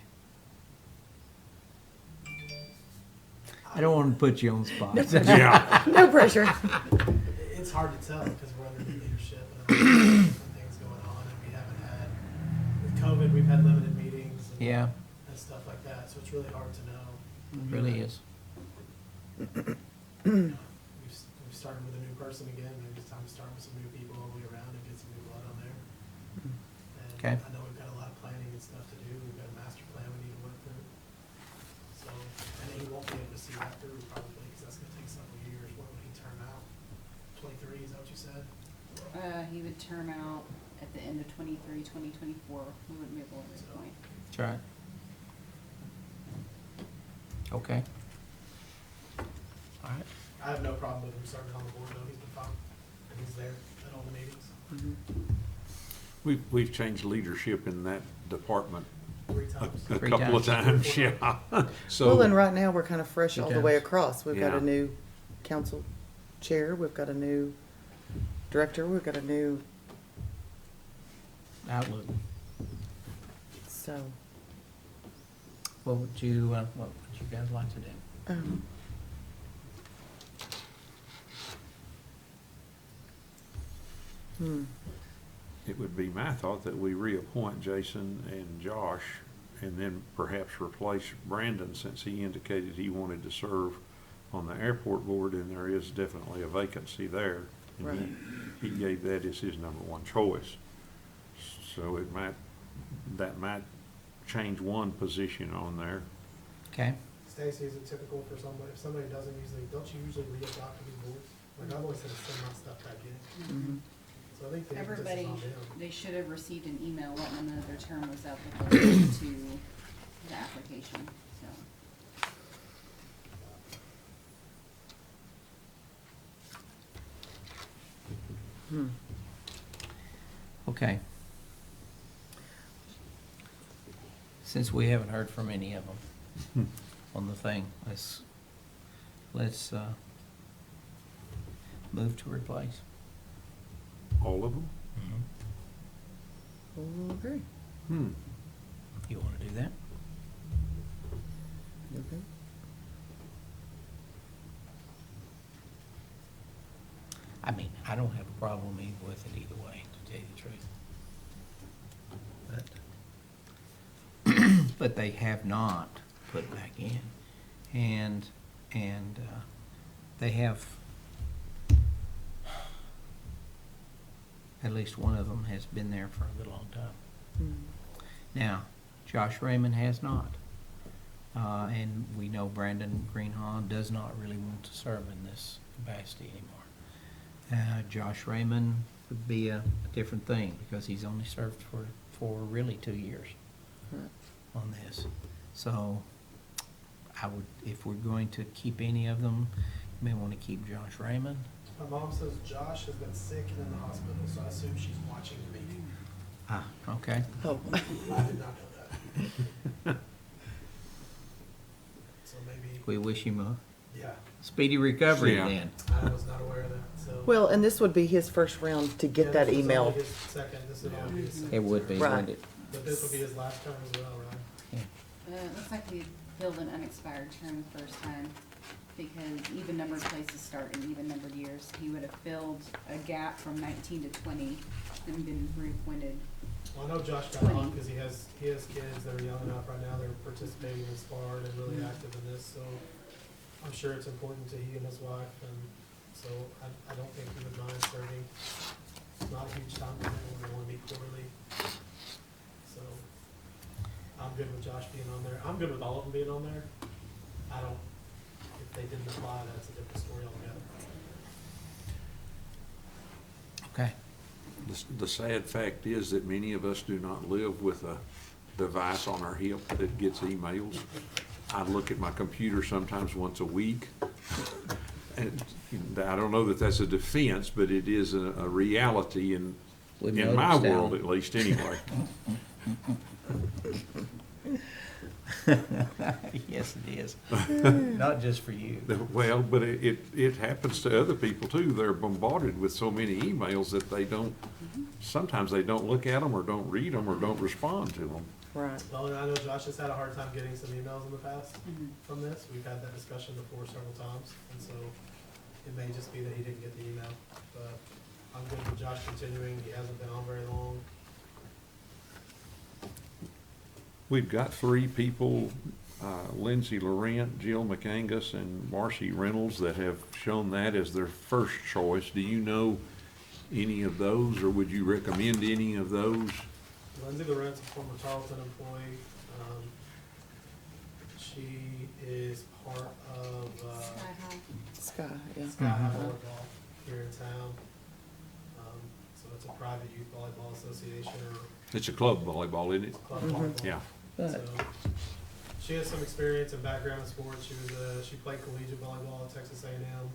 I don't want to put you on the spot. Yeah. No pressure. It's hard to tell because we're under new leadership and different things going on, and we haven't had, with COVID, we've had limited meetings and, Yeah, and stuff like that, so it's really hard to know. it really is. We've started with a new person again, maybe it's time to start with some new people all the way around and get some new blood on there. And Okay. I know we've got a lot of planning and stuff to do, we've got a master plan we need to work through. So, and he won't be able to see that through probably, because that's gonna take several years. When would he term out? 23, is that what you said? He would term out at the end of 23, 2024. We wouldn't be able to reappoint. That's right. Okay. All right. I have no problem with him starting on the board though, he's been fine, and he's there at all the meetings, We've changed leadership in that department 3 times. a Three couple of times. times, yeah. Well, So, and right now, we're kind of fresh all the way Yes. across. We've got Yeah. a new council chair, we've got a new director, we've got a new, Outlook. so, What would you guys like to do? um, it would be my thought that we reappoint Jason and Josh and then perhaps replace Brandon since he indicated he wanted to serve on the airport board and there is definitely a vacancy there. And Right. he gave that as his number one choice. So that might change one position on there. Okay. Stacy, is it typical for somebody, if somebody doesn't usually, don't you usually readopt to these boards? Like, I've always said to send my stuff back in, mhm. so I think the emphasis is Everybody, on them. they should have received an email letting them know their term was up before they went to the application, so. Okay. Since we haven't heard from any of them on the thing, let's move to replace. All of them? Okay, You want to do that? okay. I mean, I don't have a problem with it either way, to tell you the truth. But they have not put back in. And they have, at least one of them has been there for a good long time. Mhm. Now, Josh Raymond has not. And we know Brandon Greenhaw does not really want to serve in this capacity anymore. Josh Raymond would be a different thing because he's only served for really 2 years Right. on this. So I would, if we're going to keep any of them, you may want to keep Josh Raymond. My mom says Josh has been sick and in the hospital, so I assume she's watching the meeting. Ah, okay. Oh, I did not know that. So maybe, We wish him a yeah, speedy recovery Yeah. then. I was not aware of that, so. well, and this would be his first round to Yeah, get that this was email. only his second, this would only be his second It would be, term. Right. wouldn't it? But this would be his last term as well, right? Yeah. It looks like he filled an unexpired term the first time, because even numbered places start in even numbered years. He would have filled a gap from 19 to 20 and been reappointed. Well, I know Josh got 20. on because he has kids that are young enough right now, they're participating in SPART and really active in this, so I'm sure it's important to he and his wife, and so I don't think he would mind serving. It's not a huge time commitment, we want to meet quarterly. So, I'm good with Josh being on there, I'm good with all of them being on there. I don't, if they didn't apply, that's a different story altogether. Okay. The The sad fact is that many of us do not live with a device on our hip that gets emails. I look at my computer sometimes once a week. And I don't know that that's a defense, but it is a reality in We've my noticed, world Alan. at least, anyway. Yes, it is. Not just for you. Well, but it happens to other people too. They're bombarded with so many emails that they don't, sometimes they don't look at them or don't read them or don't respond to them. Right. Well, and I know Josh has had a hard time getting some emails in the past from this. We've had that discussion before several times, and so it may just be that he didn't get the email. But I'm good with Josh continuing. He hasn't been on very long. We've got three people, Lindsay Laurent, Jill McAngus, and Marcy Reynolds, that have shown that as their first choice. Do you know any of those, or would you recommend any of those? Lindsay Laurent's a former Tarleton employee. She is part of Sky, yeah. Sky High Volleyball here in town. So it's a private youth volleyball association or It's a club volleyball, isn't it? club volleyball. Yeah. So she has some experience and background in sports. She played collegiate volleyball at Texas A&M.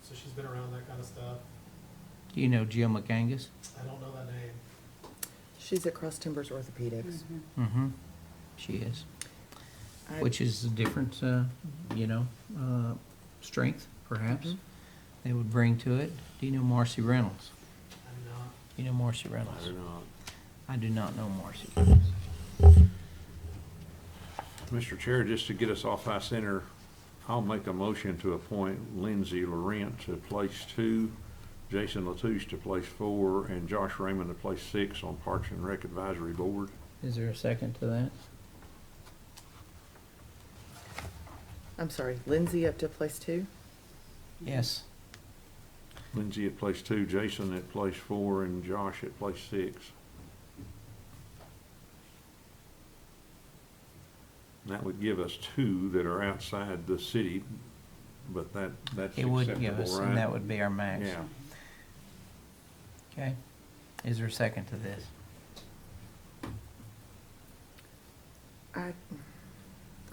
So she's been around that kind of stuff. Do you know Jill McAngus? I don't know that name. She's at Cross Timbers Orthopedics. Mm-hmm. She is. I- Which is a different, strength, perhaps, Mhm. they would bring to it. Do you know Marcy Reynolds? I'm not. You know Marcy Reynolds? I do not. I do not know Marcy. Mr. Chair, just to get us off high center, I'll make a motion to appoint Lindsay Laurent to place 2, Jason Latouche to place 4, and Josh Raymond to place 6 on Parks and Rec Advisory Board. Is there a second to that? I'm sorry, Lindsay up to place 2? Yes. Lindsay at place 2, Jason at place 4, and Josh at place 6. That would give us 2 that are outside the city, but that's It would acceptable, give us, right? and that would be our max. Yeah. Okay. Is there a second to this? I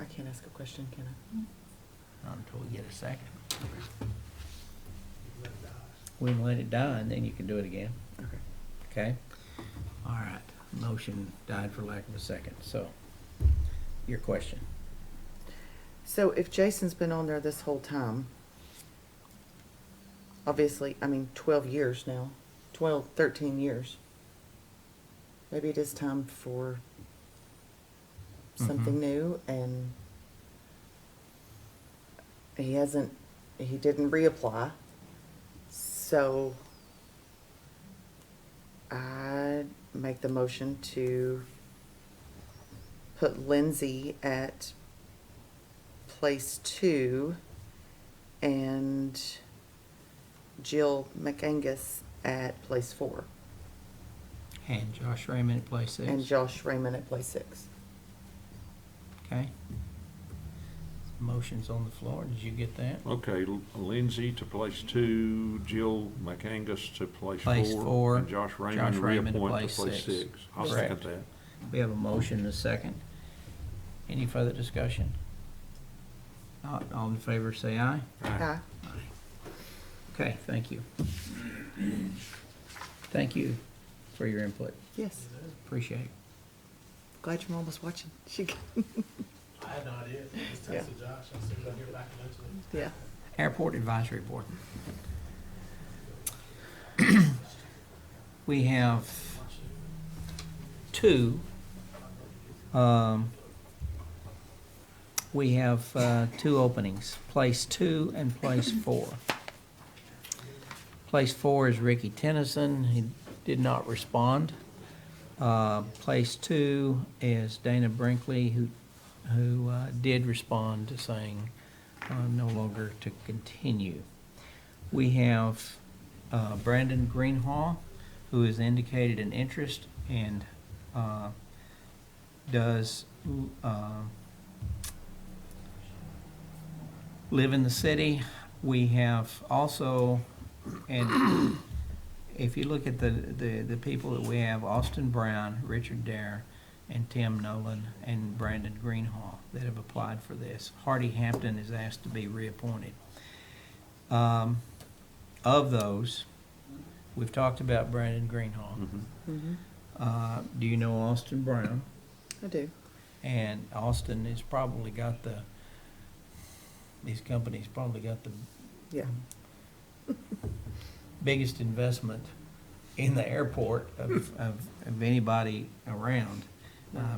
can't ask a question, can I? Not until we get a second. Let it die. We can let it die, and then you can do it again. Okay. Okay? All right. Motion died for lack of a second. So, your question. So if Jason's been on there this whole time, obviously, 12 years now, 12, 13 years. Maybe it is time for something new, and he didn't reapply. So I make the motion to put Lindsay at place 2 and Jill McAngus at place 4 And Josh Raymond at place 6. and Josh Raymond at place 6. Okay. Motion's on the floor. Did you get that? Okay, Lindsay to place 2, Jill McAngus to place Place 4, and Josh Josh Raymond Raymond to reappoint to place place 6. 6. I'll Correct. second that. We have a motion and a second. Any further discussion? Not all in favor, say aye. Aye. Okay, thank you. Thank you for your input. Yes. Appreciate it. Glad your mom was watching. I had no idea. I just Yeah. texted Josh. As soon as I hear back eventually. Yeah. Airport Advisory Board. We have 2. We have 2 openings, place 2 and place 4. Place 4 is Ricky Tennyson. He did not respond. Place 2 is Dana Brinkley, who did respond to saying no longer to continue. We have Brandon Greenhaw, who has indicated an interest and does live in the city. We have also, and if you look at the people that we have, Austin Brown, Richard Dare, and Tim Nolan, and Brandon Greenhall that have applied for this. Hardy Hampton is asked to be reappointed. Of those, we've talked about Brandon Greenhall. Mm-hmm. Do you know Austin Brown? I do. And Austin has probably got these companies probably got the Yeah. biggest investment in the airport of anybody around,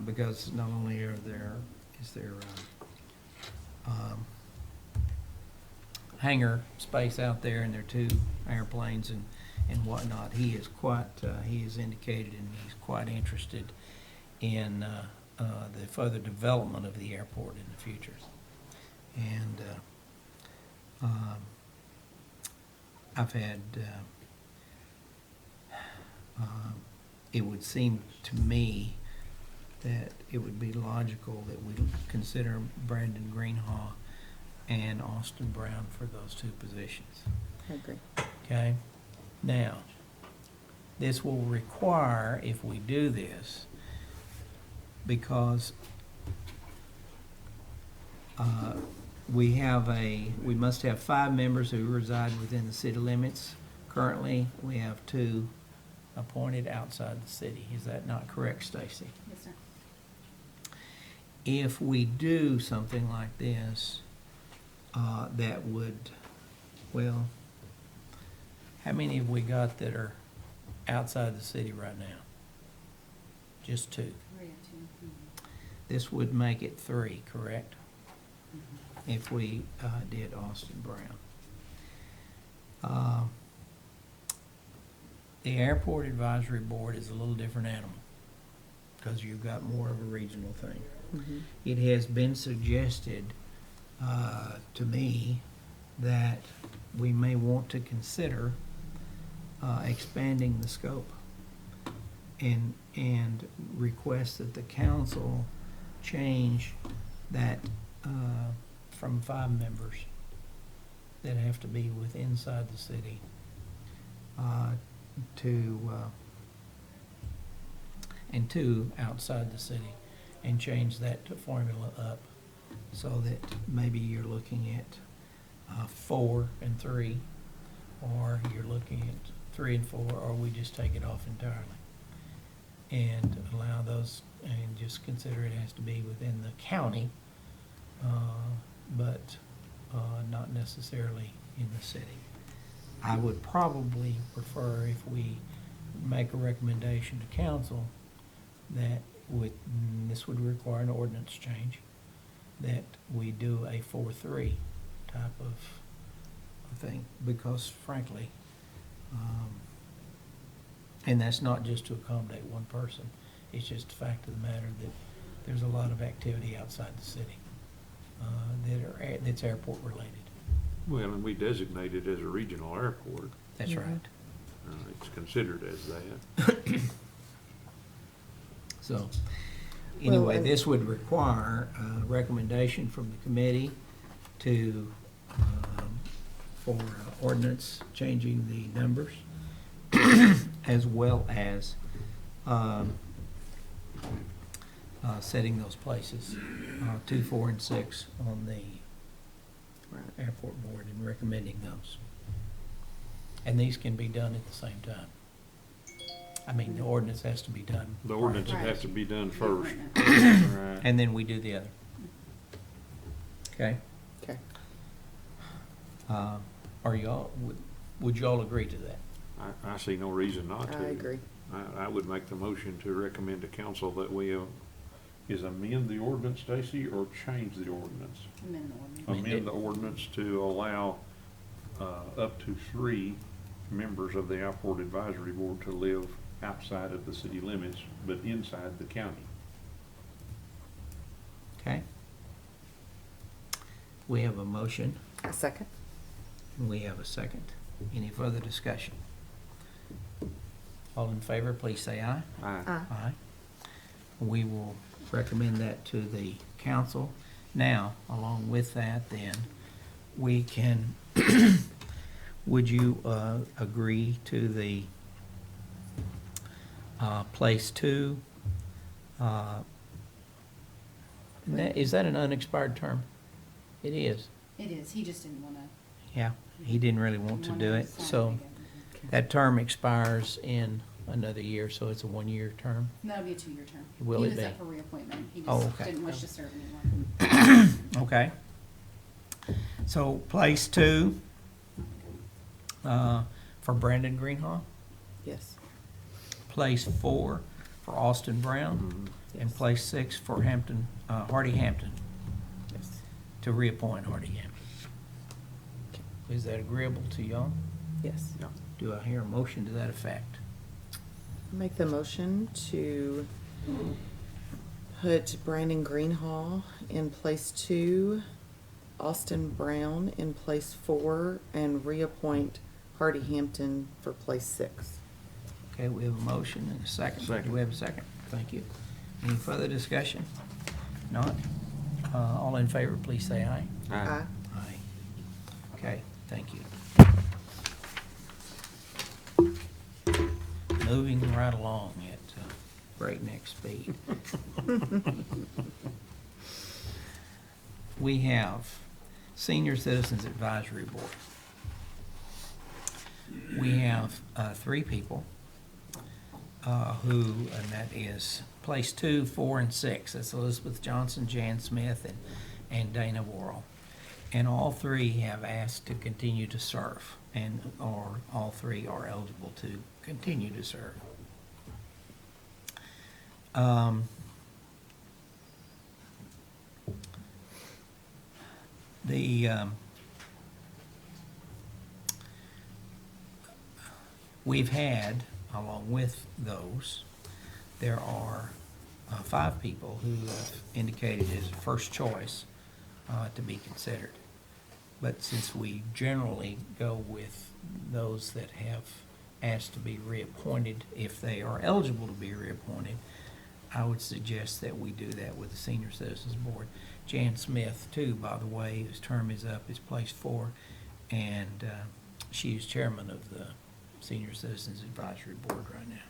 because not only is there hangar space out there, and there are 2 airplanes and whatnot. He is he has indicated, and he's quite interested in the further development of the airport in the future. And I've had, it would seem to me that it would be logical that we consider Brandon Greenhaw and Austin Brown for those 2 positions. I agree. Okay? Now, this will require, if we do this, because we must have 5 members who reside within the city limits. Currently, we have 2 appointed outside the city. Is that not correct, Stacy? Yes, sir. If we do something like this, that would, well, how many have we got that are outside the city right now? Just 2. 3 of 2. This would make it 3, correct? If we did Austin Brown. The Airport Advisory Board is a little different animal because you've got more of a regional thing. Mm-hmm. It has been suggested to me that we may want to consider expanding the scope and request that the council change that from 5 members that have to be inside the city and 2 outside the city, and change that to formula up so that maybe you're looking at 4 and 3, or you're looking at 3 and 4, or we just take it off entirely and allow those, and just consider it has to be within the county, but not necessarily in the city. I would probably prefer, if we make a recommendation to council, that this would require an ordinance change, that we do a 4-3 type of thing, because frankly, and that's not just to accommodate one person, it's just the fact of the matter that there's a lot of activity outside the city that's airport related. Well, and we designate it as a regional airport. That's right. It's considered as that. So, anyway, and- this would require a recommendation from the committee to, for ordinance changing the numbers, as well as setting those places, 2, 4, and 6 on the airport board, and recommending those. And these can be done at the same time. I mean, the ordinance has to be done. The ordinance would Right. have to be done first. Right. Right. And then we do the other. Okay? Okay. Are y'all, would y'all agree to that? I see no reason not to. I agree. I would make the motion to recommend to council that we, is amend the ordinance, Stacy, or change the ordinance? Amend the ordinance. Amend the ordinance to allow up to 3 members of the Airport Advisory Board to live outside of the city limits, but inside the county. Okay? We have a motion. A second? We have a second. Any further discussion? All in favor, please say aye. Aye. Aye. We will recommend that to the council. Now, along with that, then, we can, would you agree to the Place 2, is that an unexpired term? It is. It is, he just didn't wanna. Yeah, he didn't really want to do it, sign so again. that term expires in another year, so it's a 1-year term. And that'll be a 2-year term. Will it He be? was up for reappointment, he Oh, just okay. didn't wish to serve anymore. Okay. So place 2, for Brandon Greenhaw, Yes. place 4 for Austin Brown, and Yes. place 6 for Hampton, Hardy Hampton, Yes. to reappoint Hardy Hampton. Is that agreeable to y'all? Yes. Yeah. Do I hear a motion to that effect? Make the motion to put Brandon Greenhall in place 2, Austin Brown in place 4, and reappoint Hardy Hampton for place 6. Okay, we have a motion and a second. Second. Do we have a second? Thank you. Any further discussion? Not? All in favor, please say aye. Aye. Aye. Okay, thank you. Moving right along at breakneck speed. We have Senior Citizens Advisory Board. We have 3 people who, and that is place 2, 4, and 6. That's Elizabeth Johnson, Jan Smith, and Dana Worrell. And all 3 have asked to continue to serve, or all 3 are eligible to continue to serve. We've had, along with those, there are 5 people who have indicated as a first choice to be considered. But since we generally go with those that have asked to be reappointed, if they are eligible to be reappointed, I would suggest that we do that with the Senior Citizens Board. Jan Smith, too, by the way, whose term is up, is place 4, and she is chairman of the Senior Citizens Advisory Board right now.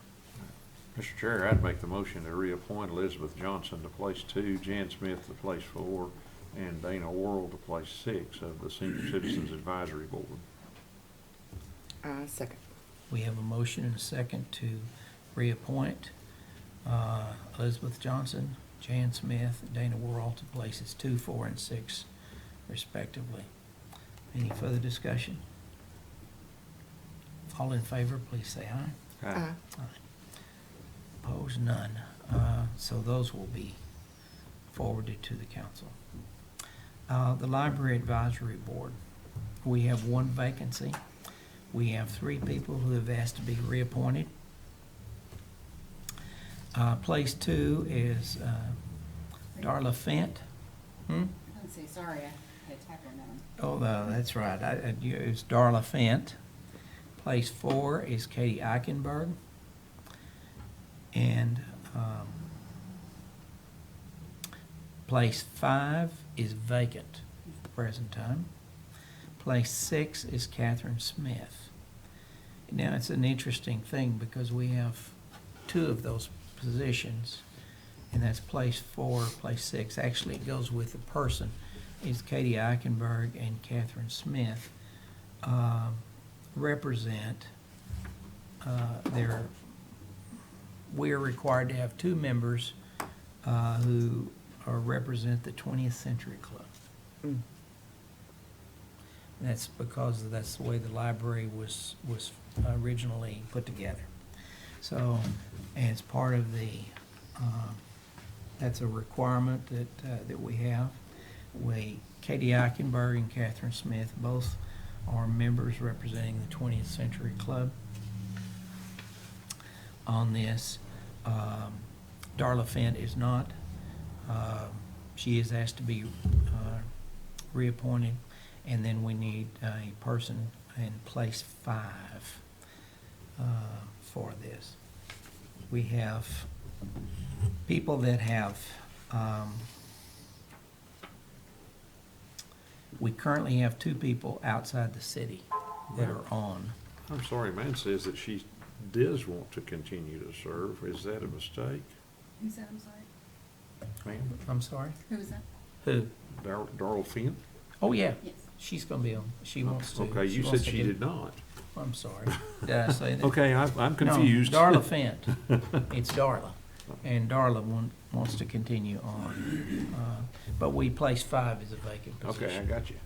Mr. Chair, I'd make the motion to reappoint Elizabeth Johnson to place 2, Jan Smith to place 4, and Dana Worrell to place 6 of the Senior Citizens Advisory Board. Second. We have a motion and a second to reappoint Elizabeth Johnson, Jan Smith, and Dana Worrell to places 2, 4, and 6 respectively. Any further discussion? All in favor, please say aye. Aye. Opposed, none. So those will be forwarded to the council. The Library Advisory Board, we have 1 vacancy. We have 3 people who have asked to be reappointed. Place 2 is Darla Fent. I'd say, sorry, I had a typo on that one. Oh, no, that's right. It's Darla Fent. Place 4 is Katie Eichenberg. And place 5 is vacant at the present time. Place 6 is Catherine Smith. Now, it's an interesting thing because we have 2 of those positions, and that's place 4, place 6. Actually, it goes with the person. It's Katie Eichenberg and Catherine Smith represent we are required to have 2 members who represent the 20th Century Club. Mm. And that's because that's the way the library was originally put together. So, as part of the, that's a requirement that we have. Katie Eichenberg and Catherine Smith both are members representing the 20th Century Club. On this, Darla Fent is not. She is asked to be reappointed, and then we need a person in place 5 for this. We have people that have, we currently have 2 people outside the city that are on. I'm sorry, man says that she does want to continue to serve. Is that a mistake? Who's that, I'm sorry? Ma'am, I'm sorry? Who was that? Who? Darrell Finn? Oh, yeah. Yes. She's gonna be on, she wants to. Okay, you wants said to she get- did not. I'm sorry. Did I say that? Okay, I'm No, confused. Darla Fent. It's Darla. And Darla wants to continue on. But we place 5 as a vacant position. Okay, I got you.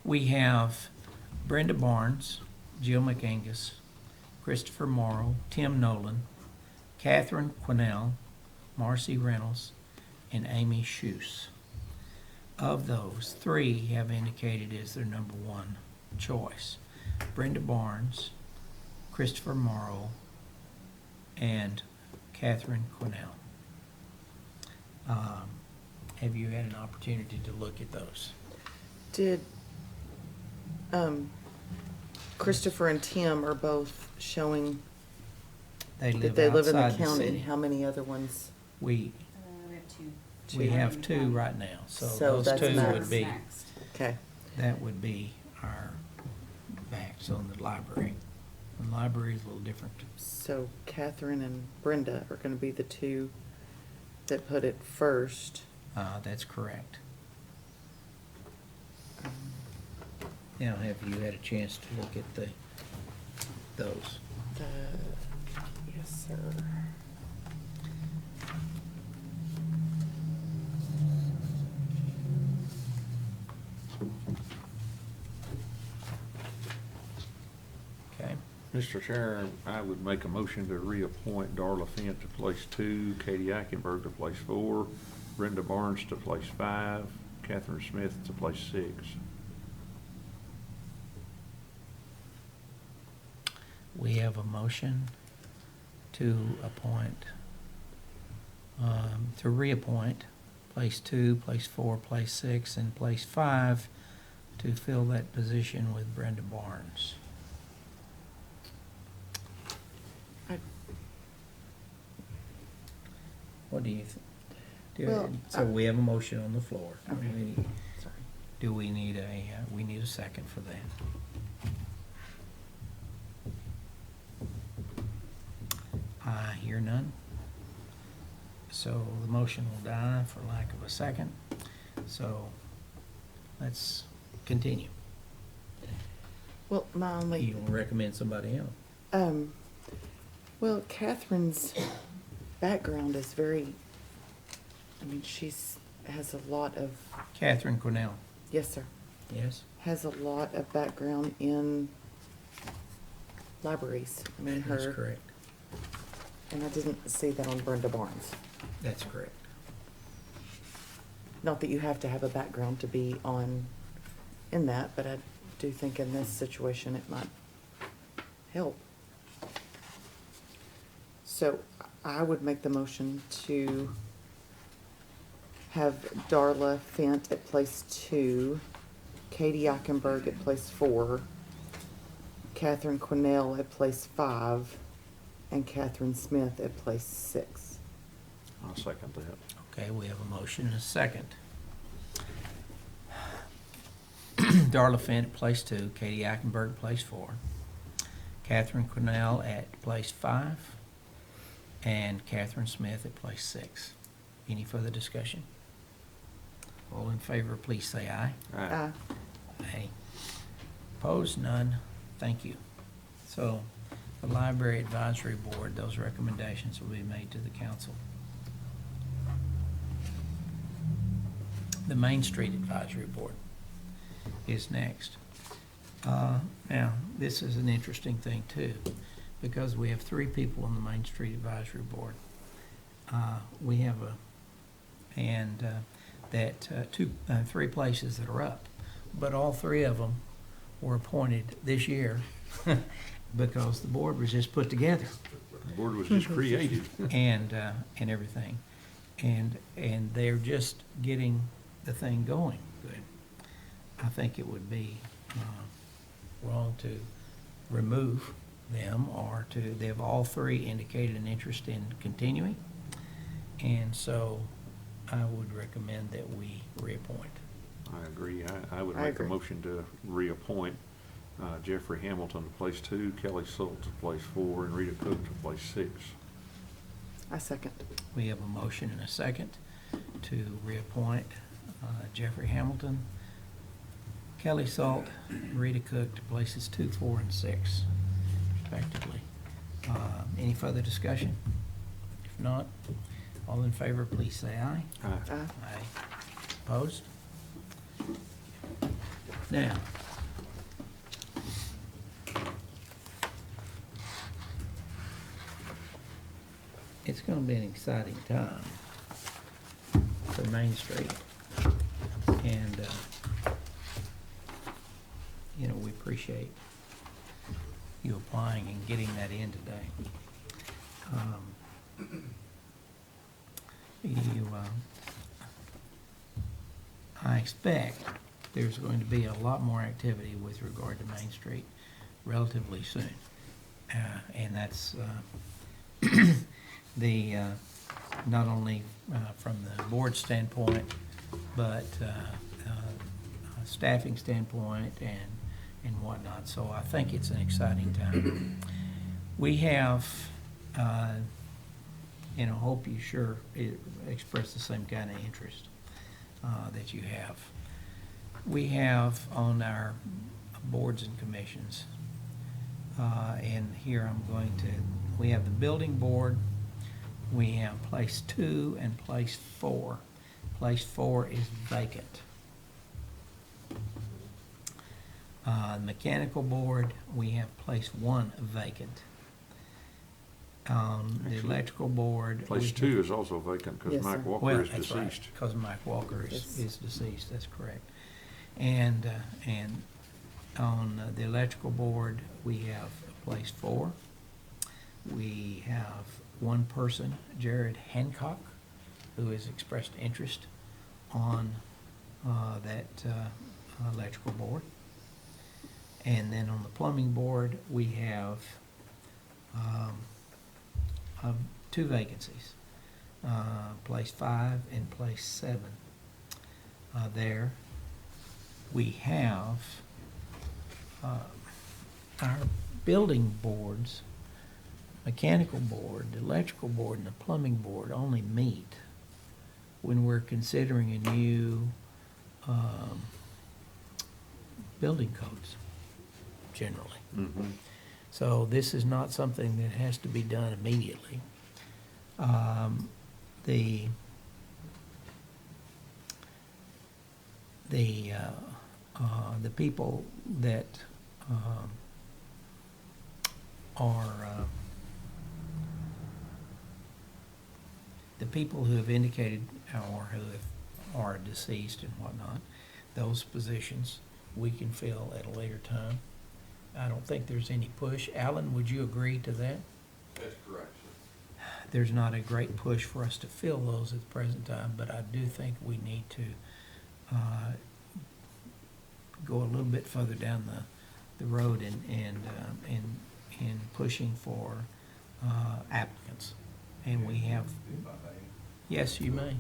We have Brenda Barnes, Jill McAngus, Christopher Morrow, Tim Nolan, Catherine Quinnell, Marcy Reynolds, and Amy Schuse. Of those, 3 have indicated as their number 1 choice. Brenda Barnes, Christopher Morrow, and Catherine Quinnell. Have you had an opportunity to look at those? Did, Christopher and Tim are both showing that they live in the outside county? city. How many other ones? We We have 2. We have 2 right now, so So those that's 2 max. would be, Next. Okay, that would be our backs on the library. The library is a little different. so Catherine and Brenda are gonna be the 2 that put it first. That's correct. Now, have you had a chance to look at those? Yes, sir. Okay, Mr. Chair, I would make a motion to reappoint Darla Fent to place 2, Katie Eichenberg to place 4, Brenda Barnes to place 5, Catherine Smith to place 6. we have a motion to appoint, to reappoint, place 2, place 4, place 6, and place 5 to fill that position with Brenda Barnes. What do you think? Well, So we have a motion on the floor. Okay. We- Sorry. Do we need we need a second for that? I hear none. So the motion will die for lack of a second. So let's continue. Well, my only. You want to recommend somebody else? Well, Catherine's background is very, I mean, has a lot of, Catherine Cornell, yes, sir, yes? has a lot of background in libraries. I mean, That's her, correct. and I didn't see that on Brenda Barnes. That's correct. Not that you have to have a background to be in that, but I do think in this situation it might help. So I would make the motion to have Darla Fent at place 2, Katie Eichenberg at place 4, Catherine Quinnell at place 5, and Catherine Smith at place 6. I'll second that. Okay, we have a motion and a second. Darla Fent at place 2, Katie Eichenberg place 4, Catherine Cornell at place 5, and Catherine Smith at place 6. Any further discussion? All in favor, please say aye. Aye. Aye. Opposed? None. Thank you. So, the Library Advisory Board, those recommendations will be made to the council. The Main Street Advisory Board is next. Now, this is an interesting thing too, because we have 3 people on the Main Street Advisory Board. We have three places that are up, but all 3 of them were appointed this year because the board was just put together The board was just created. and everything, and they're just getting the thing going good. I think it would be wrong to remove them or they've all 3 indicated an interest in continuing, and so I would recommend that we reappoint. I agree. I would I make a agree. motion to reappoint Jeffrey Hamilton to place 2, Kelly Sult to place 4, and Rita Cook to place 6. I second. We have a motion and a second to reappoint Jeffrey Hamilton, Kelly Salt, Rita Cook to places 2, 4, and 6, respectively. Any further discussion? If not, all in favor, please say aye. Aye. Aye. Opposed? Now, it's gonna be an exciting time for Main Street. And, you know, we appreciate you applying and getting that in today. I expect there's going to be a lot more activity with regard to Main Street relatively soon. And that's not only from the board standpoint, but staffing standpoint and whatnot. So I think it's an exciting time. We have, and I hope you sure express the same kind of interest that you have. We have on our boards and commissions, and here I'm going to, we have the building board, we have place 2 and place 4. Place 4 is vacant. Mechanical board, we have place 1 vacant. The electrical board. Place we 2 is also vacant because Yes, Mike sir. Walker Well, is that's right, deceased. because Mike Walker Yes. is deceased, that's correct. And on the electrical board, we have place 4. We have one person, Jared Hancock, who has expressed interest on that electrical board. And then on the plumbing board, we have 2 vacancies, place 5 and place 7. There, we have our building boards, mechanical board, the electrical board, and the plumbing board only meet when we're considering a new building codes, generally. Mhm. So this is not something that has to be done immediately. The people that are the people who have indicated or are deceased and whatnot, those positions we can fill at a later time. I don't think there's any push. Alan, would you agree to that? That's correct, sir. There's not a great push for us to fill those at the present time, but I do think we need to go a little bit further down the road in pushing for applicants. And we have, If I may, yes, you may.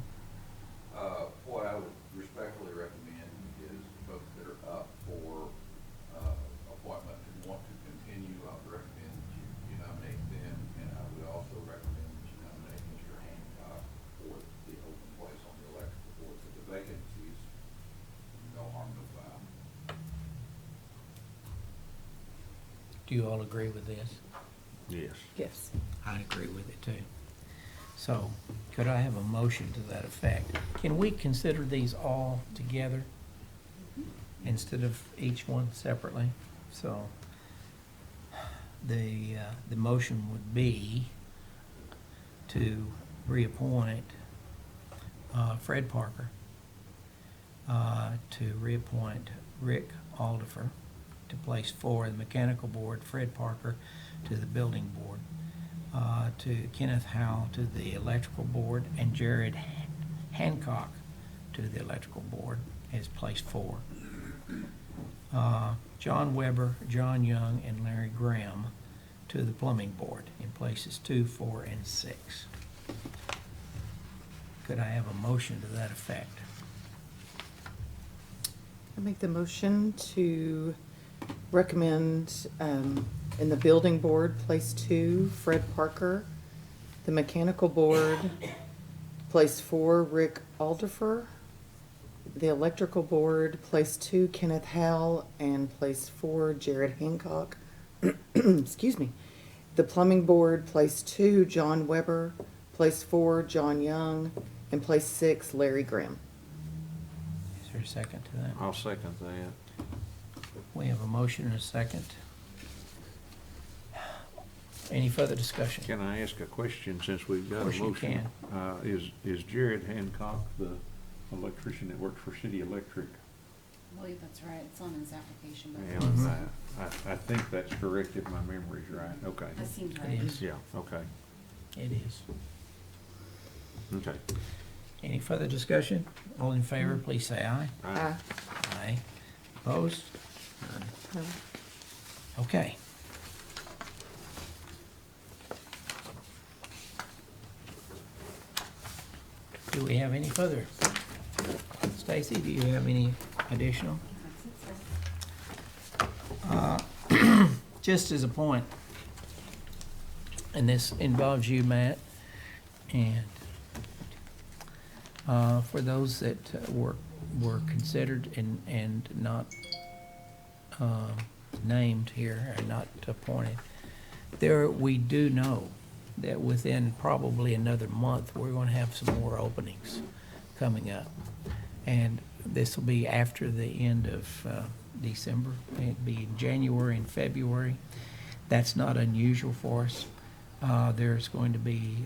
what I would respectfully recommend is folks that are up for appointment and want to continue, I would recommend that you nominate them, and I would also recommend that you nominate Mr. Hancock for the open place on the electrical board, for the vacancies, no harm, no foul. Do you all agree with this? Yes. Yes. I agree with it too. So, could I have a motion to that effect? Can we consider these all together instead of each one separately? So, the motion would be to reappoint Fred Parker, to reappoint Rick Aldifer to place 4 in the mechanical board, Fred Parker to the building board, to Kenneth Howell to the electrical board, and Jared Hancock to the electrical board as place 4. John Weber, John Young, and Larry Graham to the plumbing board in places 2, 4, and 6. Could I have a motion to that effect? I make the motion to recommend, in the building board, place 2, Fred Parker. The mechanical board, place 4, Rick Alderfer. The electrical board, place 2, Kenneth Howell, and place 4, Jared Hancock. Excuse me. The plumbing board, place 2, John Weber, place 4, John Young, and place 6, Larry Graham. Is there a second to that? I'll second that. We have a motion and a second. Any further discussion? Can I ask a question since we've got a Of motion? course you Is Jared Hancock the electrician that works for City Electric? I believe that's right, it's on his application. but- And Mhm. I think that's correct if my memory's right. Okay. That seems It right. is. Yeah, okay, It is. okay. Any further discussion? All in favor, please say aye. Aye. Aye. Opposed? None. Okay. Do we have any further? Stacy, do you have any additional? Just as a point, and this involves you, Matt, and for those that were considered and not named here, or not appointed, we do know that within probably another month, we're going to have some more openings coming up. And this will be after the end of December. It'll be in January and February. That's not unusual for us. There's going to be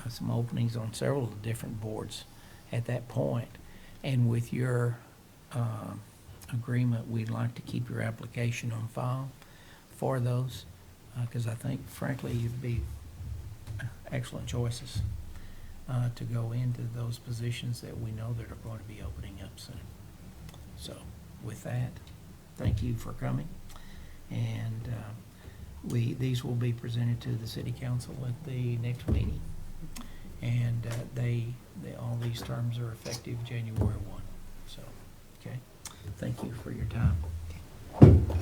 some openings on several of the different boards at that point. And with your agreement, we'd like to keep your application on file for those, because I think frankly, you'd be excellent choices to go into those positions that we know that are going to be opening up soon. So with that, thank you for coming. And these will be presented to the city council at the next meeting. And all these terms are effective January 1. So, okay, thank you for your time.